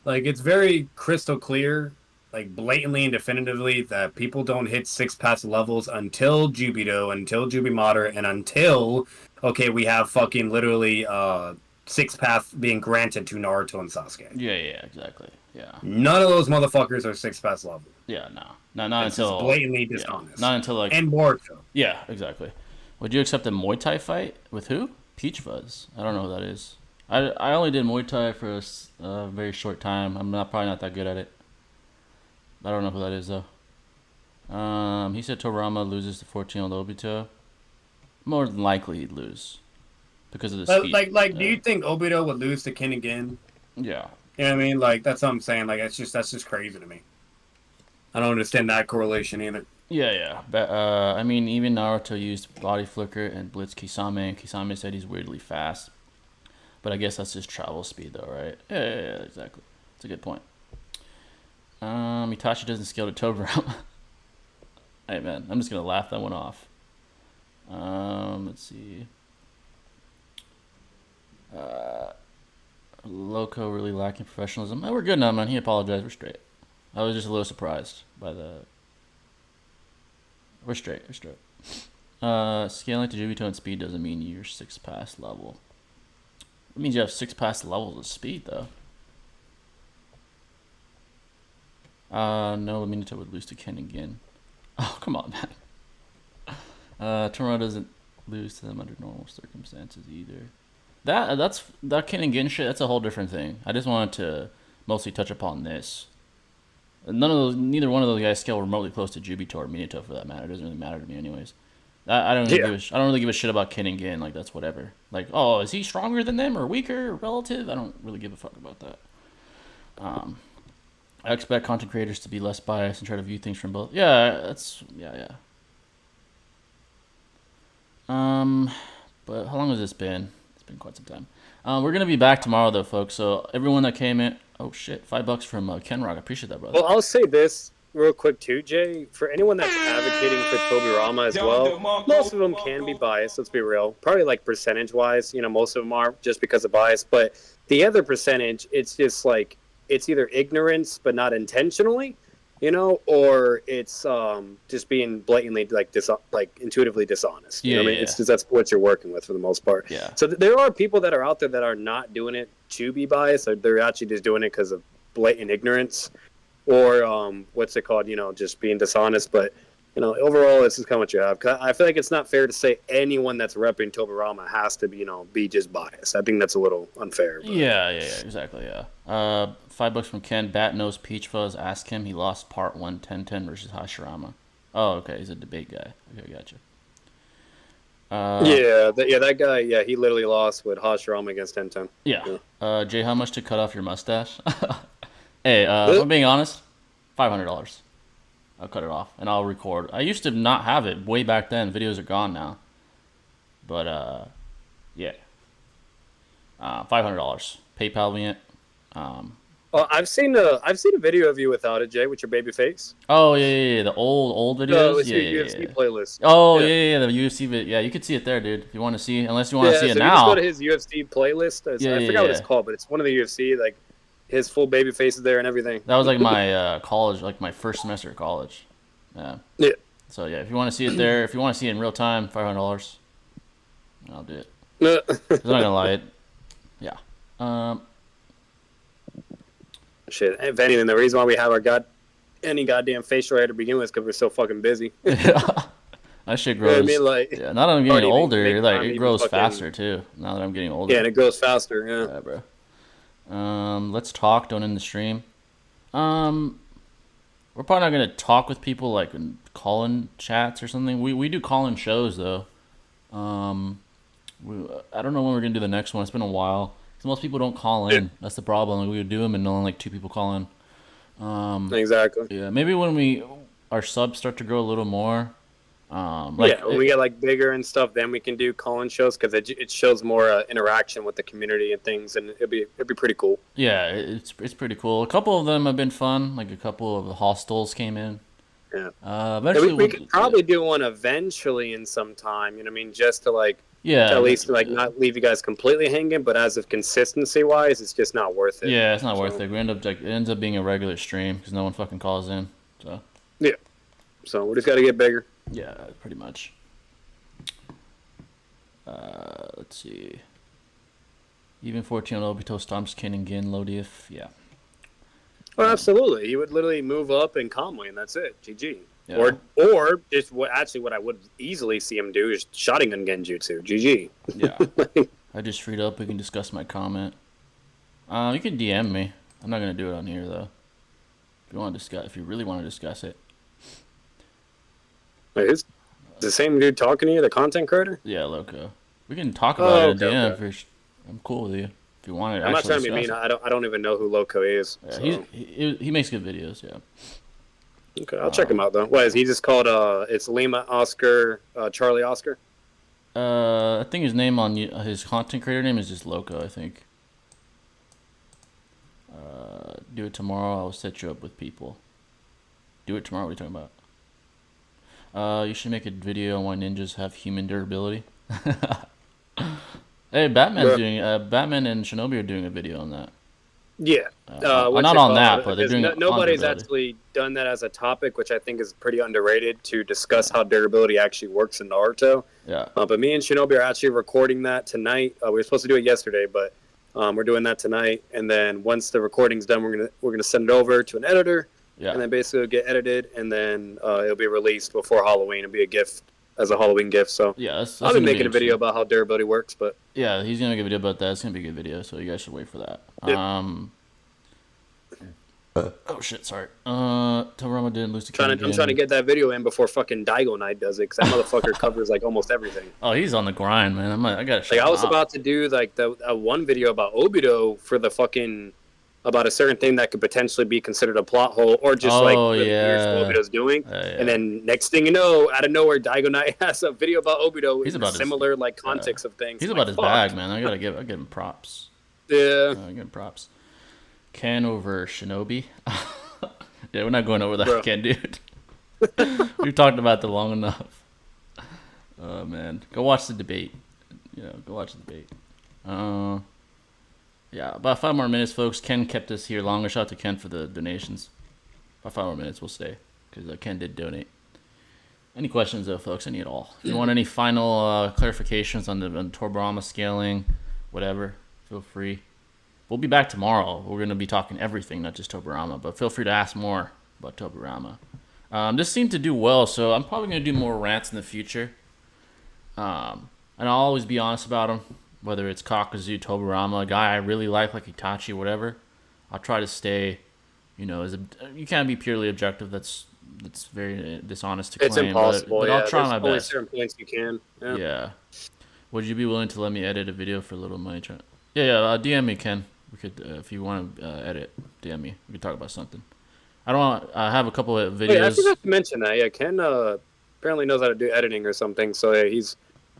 Like, it's very crystal clear, like, blatantly and definitively, that people don't hit six-path levels until Jubito, until Jubimater, and until, we have fucking literally six-path being granted to Naruto and Sasuke. Yeah, exactly. Yeah. None of those motherfuckers are six-path level. Yeah, no. Not it's until... blatantly dishonest. Not until, like... And Boruto. Yeah, exactly. Would you accept a Muay Thai fight? With who? Peach Fuzz. I don't know who that is. I only did Muay Thai for a very short time. I'm probably not that good at it. I don't know who that is, though. He said Tobirama loses to 14 on Obito. More than likely he'd lose. Because of the speed. Do you think Obito would lose to Ken again? Yeah. You know what I mean? Like, that's what I'm saying. Like, that's just crazy to me. I don't understand that correlation either. Yeah. But, I mean, even Naruto used Body Flicker and Blitz Kisame, and Kisame said he's weirdly fast. But I guess that's just travel speed, though, right? Yeah, exactly. That's a good point. Itachi doesn't scale to Tobirama. Hey, man, I'm just going to laugh that one off. Let's see. Loco really lacking professionalism. We're good now, man. He apologized. We're straight. I was just a little surprised by the... We're straight. Scaling to Jubito and speed doesn't mean you're six-pass level. It means you have six-pass levels of speed, though. No, Minato would lose to Ken again. Oh, come on, man. Tomorrow doesn't lose to them under normal circumstances either. That Ken and Gin shit, that's a whole different thing. I just wanted to mostly touch upon this. Neither one of those guys scale remotely close to Jubito or Minato, for that matter. It doesn't really matter to me anyways. I don't really give a shit about Ken and Gin. Like, that's whatever. Like, oh, is he stronger than them or weaker or relative? I don't really give a fuck about that. I expect content creators to be less biased and try to view things from both. Yeah. But how long has this been? It's been quite some time. We're gonna be back tomorrow, though, folks. So everyone that came in, oh shit, $5 from Ken Rock. I appreciate that, brother. Well, I'll say this: real quick too, Jay, for anyone that's advocating for Tobirama as well, most of them can be biased. Let's be real. Probably like percentage-wise, most of them are just because of bias. But the other percentage, it's just like it's either ignorance but not intentionally, or it's just being blatantly like intuitively dishonest. You know what I mean? It's just that's what you're working with for the most part. Yeah. So there are people that are out there that are not doing it to be biased. They're actually just doing it because of blatant ignorance. Or what's it called? Just being dishonest. But overall, this is kind of what you have. 'Cause I feel like it's not fair to say anyone that's repping Tobirama has to be just biased. I think that's a little unfair. But. Yeah, exactly. Yeah. $5 from Ken. Bat knows Peach Fuzz. Ask him. He lost part 1, 10-10 versus Hashirama. Oh, okay. He's a debate guy. Okay, gotcha. That guy. Yeah, he literally lost with Hashirama against 10-10. Yeah. Jay, how much to cut off your mustache? Hey, if I'm being honest, $500. I'll cut it off, and I'll record. I used to not have it way back then. Videos are gone now. But, yeah. $500. PayPal me it. I've seen a video of you without it, Jay, with your baby face. Oh, yeah. The old videos? No, it's your UFC playlist. Oh, yeah, the UFC video. Yeah, you could see it there, dude, if you want to see. Unless you want to see it so now. You just go to his UFC playlist. I forgot what it's called, but it's one of the UFC, like, his full baby face is there and everything. That was like my college, like my first semester of college. Yeah. So yeah, if you want to see it there, if you want to see it in real time, $500. I'll do it. I'm not gonna lie. Yeah. Shit. If anything, the reason why we have any goddamn facial hair to begin with is because we're so fucking busy. That shit grows. You know what I mean? Like, yeah. Now that I'm getting older, like it grows faster too. Now that I'm getting older. Yeah, and it grows faster. Yeah, bro. Let's talk. Don't end the stream. We're probably not gonna talk with people like in call-in chats or something. We do call-in shows though. I don't know when we're gonna do the next one. It's been a while. 'Cause most people don't call in. Yeah. That's the problem. Like, we would do them and only like 2 people call in. Exactly. Yeah, maybe when our subs start to grow a little more. When we get like bigger and stuff, then we can do call-in shows because it shows more interaction with the community and things, and it'd be pretty cool. Yeah, it's pretty cool. A couple of them have been fun. Like a couple of the hostels came in. Yeah. Eventually we could probably do one eventually in some time. You know what I mean? Just to like. Yeah. To at least like not leave you guys completely hanging, but as of consistency wise, it's just not worth it. Yeah, it's not worth it. We end up it ends up being a regular stream because no one fucking calls in. So. Yeah. So we just got to get bigger. Yeah, pretty much. Let's see. Even 14 Obito stomps Ken and Gin, Lodief. Yeah. Well, absolutely. He would literally move up and calmly, and that's it. GG. Yeah. Or just what I would easily see him do is Sharingan Genjutsu. GG. Yeah. I just freed up. We can discuss my comment. You can DM me. I'm not gonna do it on here though. If you really want to discuss it. Wait, is the same dude talking to you, the content creator? Yeah, Loco. We can talk about it in DM. Okay. I'm cool with you. If you want to. I'm not trying to be mean. I don't even know who Loco is. Yeah, so. he makes good videos. Yeah. Okay, I'll check him out though. What is he just called? It's Lima Oscar, Charlie Oscar. I think his name on his content creator name is just Loco. I think. Do it tomorrow. I'll set you up with people. Do it tomorrow. What are you talking about? You should make a video on why ninjas have human durability. Hey, Batman and Shinobi are doing a video on that. Yeah. Not on that, but they're doing nobody's actually done that as a topic, which I think is pretty underrated to discuss how durability actually works in Naruto. Yeah. But me and Shinobi are actually recording that tonight. We were supposed to do it yesterday, but we're doing that tonight. And then once the recording's done, we're gonna send it over to an editor. Yeah. And then basically it'll get edited, and then it'll be released before Halloween. It'll be a gift as a Halloween gift. So yeah, I'll be making a video about how durability works. But yeah, he's gonna make a video about that. It's gonna be a good video, so you guys should wait for that. Yeah. Oh shit, sorry. Tobirama didn't lose to I'm trying to get that video in before fucking Daigo Knight does it, because that motherfucker covers like almost everything. Oh, he's on the grind, man. I gotta. Like I was about to do like the one video about Obito for the fucking about a certain thing that could potentially be considered a plot hole, or just here's what Obito's doing. And then next thing you know, out of nowhere, Daigo Knight has a video about Obito in similar context of things. He's about his bag, man. I give him props. Yeah. I give him props. Ken over Shinobi. Yeah, we're not going over that Bro. again, dude. We've talked about that long enough. Oh man, go watch the debate. Go watch the debate. Yeah, about 5 more minutes, folks. Ken kept us here longer. Shout out to Ken for the donations. About 5 more minutes, we'll stay because Ken did donate. Any questions, though, folks? Any at all? If you want any final clarifications on the Tobirama scaling, whatever, feel free. We'll be back tomorrow. We're going to be talking everything, not just Tobirama, but feel free to ask more about Tobirama. This seemed to do well, so I'm probably going to do more rants in the future. And I'll always be honest about them, whether it's Kakuzu, Tobirama, a guy I really like Itachi, whatever. I'll try to stay, you can't be purely objective. That's very dishonest to claim. It's impossible. But I'll try my only best. certain points you can. Yeah. Would you be willing to let me edit a video for a little money? Yeah. DM me, Ken. We could, if you want to edit, DM me. We could talk about something. I have a couple of videos. Wait, I forgot to mention that. Yeah, Ken apparently knows how to do editing or something. So yeah, he's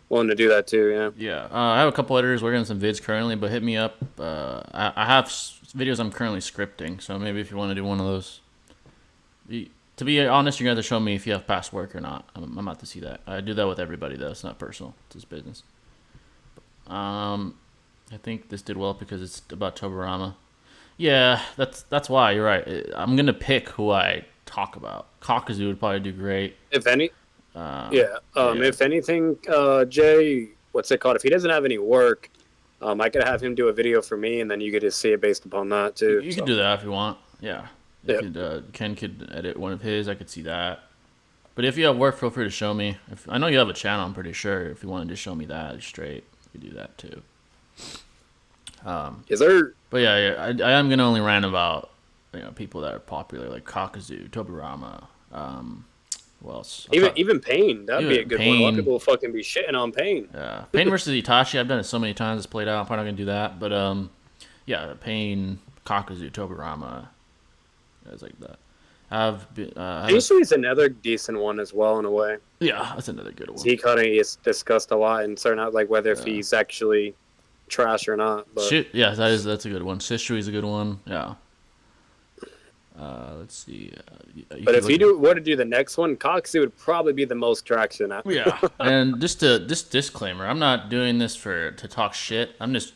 willing to do that too. Yeah. Yeah. I have a couple editors working on some vids currently, but hit me up. I have videos I'm currently scripting, so maybe if you want to do one of those. To be honest, you're going to have to show me if you have past work or not. I'm about to see that. I do that with everybody, though. It's not personal. It's just business. I think this did well because it's about Tobirama. Yeah, that's why. You're right. I'm going to pick who I talk about. Kakuzu would probably do great. If any. If anything, Jay, what's it called? If he doesn't have any work, I could have him do a video for me, and then you could just see it based upon that, too. You can do that if you want. Yeah. Ken could edit one of his. I could see that. But if you have work, feel free to show me. I know you have a channel, I'm pretty sure. If you wanted to show me that straight, you could do that too. Is there? But yeah, I am gonna only rant about people that are popular like Kakuzu, Tobirama. Who else? Even Pain. That'd be a good one. A lot of people will fucking be shitting on Pain. Yeah, Pain versus Itachi. I've done it so many times. It's played out. I'm probably not gonna do that. But yeah, Pain, Kakuzu, Tobirama. Guys like that. History is another decent one as well in a way. Yeah, that's another good one. He kind of is discussed a lot and certain out like whether if he's actually trash or not. But yeah, that's a good one. Shishui is a good one. Yeah. Let's see. But if you were to do the next one, Coxie would probably be the most traction. Yeah. And just disclaimer, I'm not doing this to talk shit. I'm just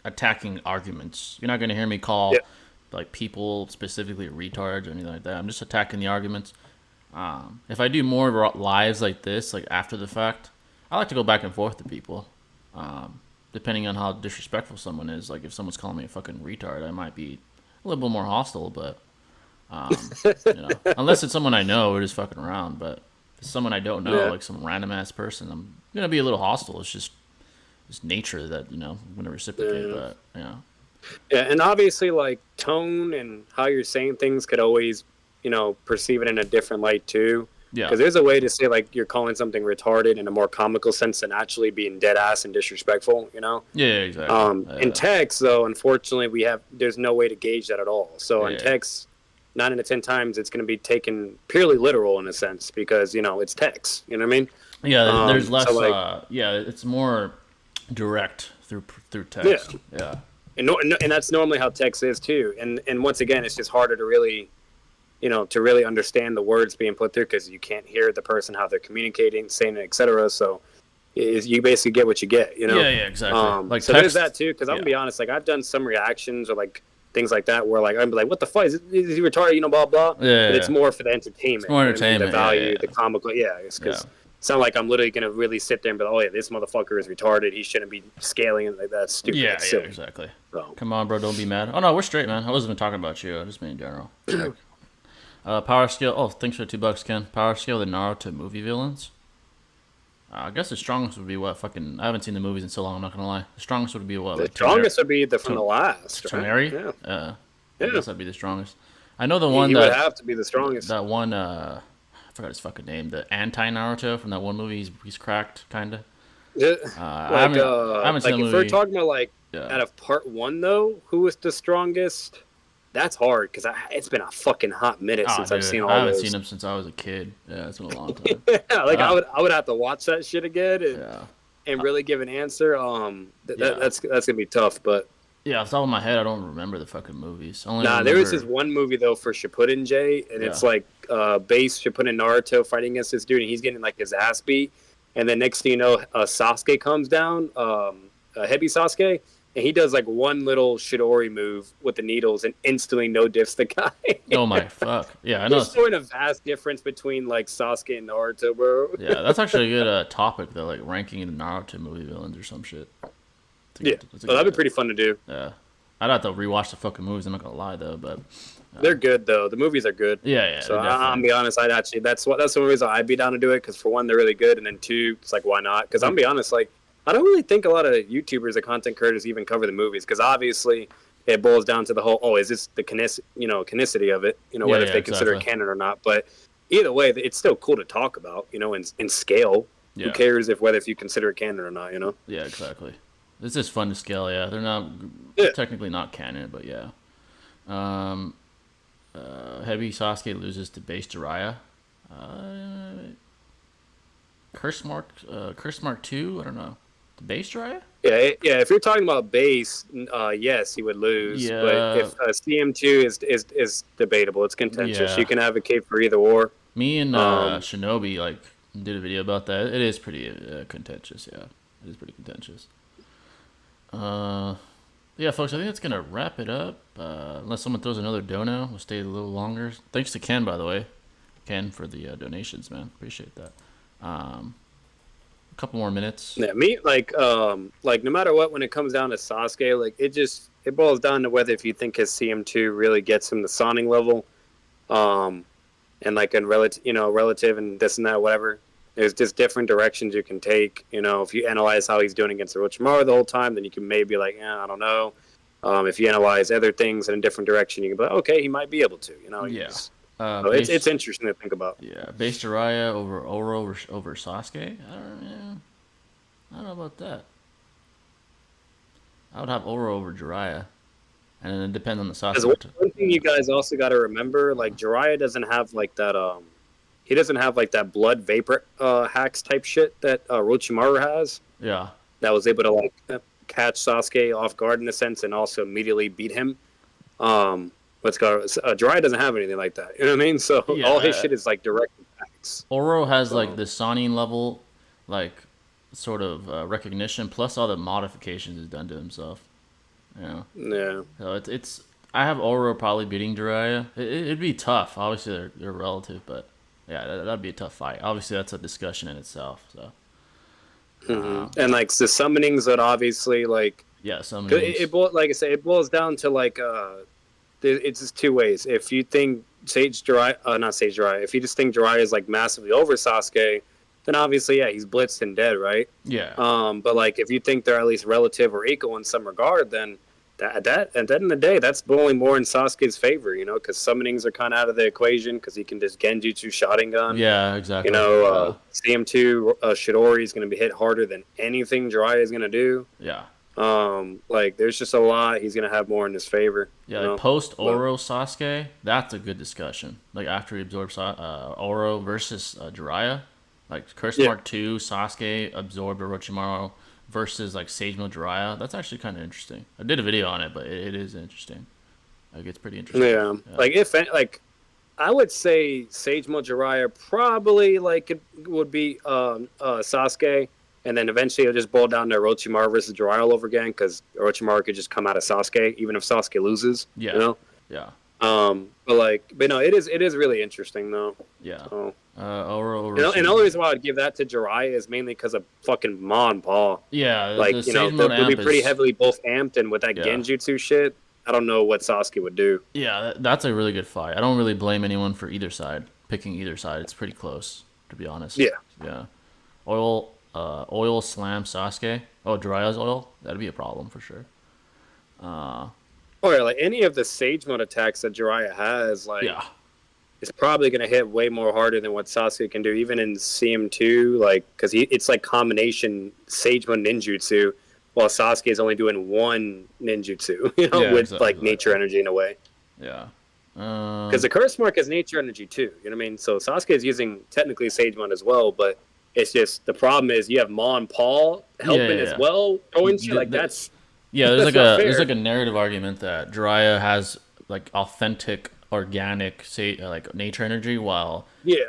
attacking arguments. You're not going to hear me call like people specifically retards or anything like that. I'm just attacking the arguments. If I do more lives like this, like after the fact, I like to go back and forth to people. Depending on how disrespectful someone is. Like if someone's calling me a fucking retard, I might be a little bit more hostile, but unless it's someone I know, we're just fucking around. But if it's someone I don't know, like some random ass person, I'm gonna be a little hostile. It's just nature that I'm gonna reciprocate. But yeah, and obviously like tone and how you're saying things could always perceive it in a different light too. Yeah, because there's a way to say like you're calling something retarded in a more comical sense than actually being dead ass and disrespectful. Yeah, exactly. In text though, unfortunately, there's no way to gauge that at all. So in text, 9 out of 10 times it's going to be taken purely literal in a sense because it's text. You know what I mean? Yeah, there's less. So it's more direct through text. Yeah. And that's normally how text is too. And once again, it's just harder to really, to really understand the words being put through because you can't hear the person how they're communicating, saying it, etc. So you basically get what you get. Yeah, exactly. So there's that too. Because I'm gonna be honest, like I've done some reactions or like things like that where like I'm like, what the fuck is he retarded? Blah blah. Yeah. But it's more for the entertainment. It's more entertainment. The value, the comical. Yeah, it's because. It's not like I'm literally going to really sit there and be like, oh, yeah, this motherfucker is retarded. He shouldn't be scaling it like that. Stupid. Yeah, exactly. So. Come on, bro. Don't be mad. Oh, no, we're straight, man. I wasn't even talking about you. I just mean in general. Power scale. Oh, thanks for $2, Ken. Power scale the Naruto movie villains. I guess the strongest would be what? I haven't seen the movies in so long, I'm not going to lie. The strongest would be what? The strongest would be from the last. Toneri? Right? Yeah. I guess that'd be the strongest. I know the one he would have to be the strongest. That one, I forgot his fucking name. The anti-Naruto from that one movie. He's cracked, kind of. I haven't seen the movie. If we're talking about out of part 1 though, who was the strongest? That's hard because it's been a fucking hot minute since I've seen all those. I haven't seen him since I was a kid. Yeah, it's been a long time. I would have to watch that shit again and really give an answer. That's gonna be tough, but Yeah, off the top of my head, I don't remember the fucking movies. I only Nah, there was remember. this one movie though for Shippuden Jay, and Yeah. it's like base Shippuden Naruto fighting against this dude, and he's getting like his ass beat, and then next thing you know, Sasuke comes down, Heavy Sasuke, and he does like one little Shidori move with the needles, and instantly no diffs the guy. Oh my fuck. Yeah, I know. There's showing a vast difference between like Sasuke and Naruto, bro. Yeah, that's actually a good topic though, like ranking the Naruto movie villains or some shit. Yeah, well, that'd be pretty fun to do. Yeah, I'd have to rewatch the fucking movies. I'm not gonna lie though, but They're good though. The movies are good. yeah. So they're I'll definitely- be honest. That's the one reason I'd be down to do it, because for one, they're really good, and then two, it's like why not? Because I'm be honest, like I don't really think a lot of YouTubers or content creators even cover the movies, because obviously it boils down to the whole is this the canonicity of it, whether if they consider it canon or not. But either way, it's still cool to talk about, in scale. Yeah. Who cares if you consider it canon or not? Yeah, exactly. This is fun to scale. Yeah, they're not technically not canon, but yeah. Heavy Sasuke loses to base Jiraiya. Curse Mark 2. I don't know. The base Jiraiya. Yeah. If you're talking about base, yes, he would lose. Yeah. But if CM2 is debatable, it's contentious. Yeah. You can advocate for either or. Me and Shinobi did a video about that. It is pretty contentious. Yeah, it is pretty contentious. Yeah, folks, I think that's gonna wrap it up. Unless someone throws another dono, we'll stay a little longer. Thanks to Ken, by the way. Ken for the donations, man. Appreciate that. A couple more minutes. Yeah, me no matter what, when it comes down to Sasuke, it boils down to whether if you think his CM2 really gets him the Sonic level, and in relative and this and that, whatever. There's just different directions you can take. If you analyze how he's doing against Orochimaru the whole time, then you can maybe I don't know. If you analyze other things in a different direction, you can be like, okay, he might be able to. Yeah. So it's interesting to think about. Yeah, base Jiraiya over Oro over Sasuke. I don't know about that. I would have Oro over Jiraiya, and then it depends on the Because Sasuke. one thing you guys also got to remember, Jiraiya doesn't have that. He doesn't have that blood vapor hacks type shit that Orochimaru has. Yeah. That was able to catch Sasuke off guard in a sense, and also immediately beat him. Jiraiya doesn't have anything like that. You know what I mean? So Yeah. all his shit is direct attacks. Oro has the Sonin level, sort of recognition, plus all the modifications he's done to himself. Yeah. So it's. I have Oro probably beating Jiraiya. It'd be tough. Obviously, they're relative, but yeah, that'd be a tough fight. Obviously, that's a discussion in itself. So. Mm-hmm. And the summonings that obviously Yeah, some. like I say, it boils down to it's just two ways. If you think not Sage Jiraiya, if you just think Jiraiya is massively over Sasuke, then obviously he's blitzed and dead, right? Yeah. But if you think they're at least relative or equal in some regard, then at the end of the day, that's only more in Sasuke's favor, because summonings are kind of out of the equation because he can just Genjutsu Sharingan. Yeah, exactly. CM2 Shidori is going to be hit harder than anything Jiraiya is going to do. Yeah. There's just a lot he's going to have more in his favor. Yeah, post Oro Sasuke, that's a good discussion. After he absorbs Oro versus Jiraiya, Curse Mark 2 Sasuke absorbed Orochimaru versus Sage Mode Jiraiya. That's actually kind of interesting. I did a video on it, but it is interesting. It's pretty interesting. Yeah. I would say Sage Mode Jiraiya probably it would be Sasuke, and then eventually it'll just boil down to Orochimaru versus Jiraiya all over again, because Orochimaru could just come out of Sasuke even if Sasuke loses. Yeah. Yeah. But no, it is really interesting though. Yeah. So, Oro. and the only reason why I'd give that to Jiraiya is mainly because of fucking Ma and Pa. Yeah. They'll be pretty heavily both amped, and with that Genjutsu shit, I don't know what Sasuke would do. Yeah, that's a really good fight. I don't really blame anyone for either side. Picking either side, it's pretty close, to be honest. Yeah. Yeah. Oil slam Sasuke. Oh, Jiraiya's oil? That'd be a problem for sure. Or any of the Sage Mode attacks that Jiraiya has, it's probably going to hit way more harder than what Sasuke can do, even in CM2, because it's combination Sage Mode ninjutsu, while Sasuke is only doing one ninjutsu, with exactly. Nature energy in a way. Yeah. Because the Curse Mark is nature energy too, you know what I mean? So Sasuke is using technically Sage Mode as well, but it's just the problem is you have Ma and Paul helping as well. That's Yeah, there's like That's not there's fair. like a narrative argument that Jiraiya has like authentic, organic, say like nature energy, while Yeah,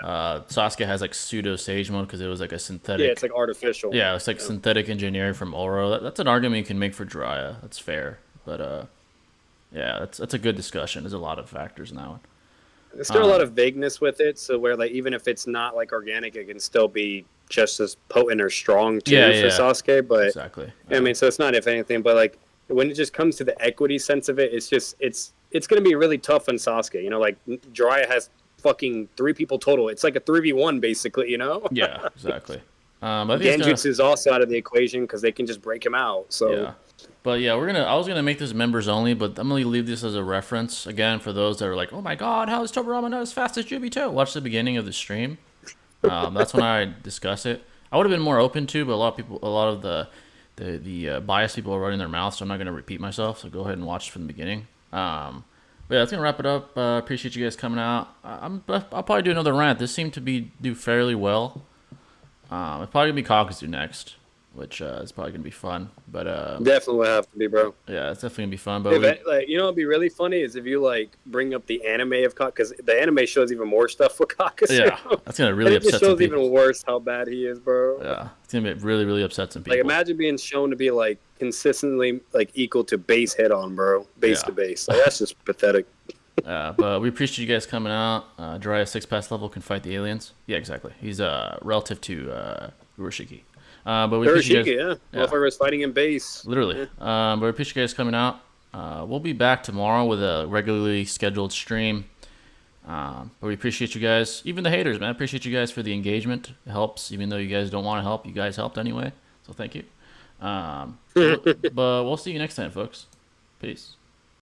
Sasuke has like pseudo sage mode because it was like a yeah, it's synthetic. like artificial. Yeah, it's like Yeah. synthetic engineering from Oro. That's an argument you can make for Jiraiya. That's fair, but yeah, that's a good discussion. There's a lot of factors in that one. There's still a lot of vagueness with it, so where like even if it's not like organic, it can still be just as potent or strong Yeah, too for yeah, Sasuke. But exactly. I mean, so it's not if anything, but like when it just comes to the equity sense of it, it's just it's going to be really tough on Sasuke. You know, like Jiraiya has fucking 3 people total. It's like a 3v1 basically. You know. Yeah, exactly. I think it's Genjutsu is also out of the equation because they can just break him out. So yeah. But yeah, I was gonna make this members only, but I'm gonna leave this as a reference again for those that are like, oh my god, how is Tobirama not as fast as Jubito? Watch the beginning of the stream. That's when I discuss it. I would have been more open to, but a lot of the biased people are running their mouths, so I'm not gonna repeat myself. So go ahead and watch from the beginning. But yeah, that's gonna wrap it up. Appreciate you guys coming out. I'll probably do another rant. This seemed to do fairly well. It's probably gonna be Kakuzu next, which is probably gonna be fun. But definitely will have to be, bro. yeah, it's definitely gonna be fun. But Like you know, what'd be really funny is if you like bring up the anime of Kakuzu, because the anime shows even more stuff with Kakuzu. yeah, that's gonna really And it just upset some shows people. even worse how bad he is, bro. Yeah, it's gonna be really upset some people. Like imagine being shown to be like consistently like equal to base head on, bro, base Yeah. to base. Like that's just pathetic. But we appreciate you guys coming out. Jiraiya 6 pass level can fight the aliens. Yeah, exactly. He's relative to Urashiki. But we appreciate you guys. Urashiki, yeah. Motherfucker was fighting in base. Literally. But we appreciate you guys coming out. We'll be back tomorrow with a regularly scheduled stream. But we appreciate you guys. Even the haters, man. I appreciate you guys for the engagement. It helps. Even though you guys don't want to help, you guys helped anyway. So thank you. But we'll see you next time, folks. Peace.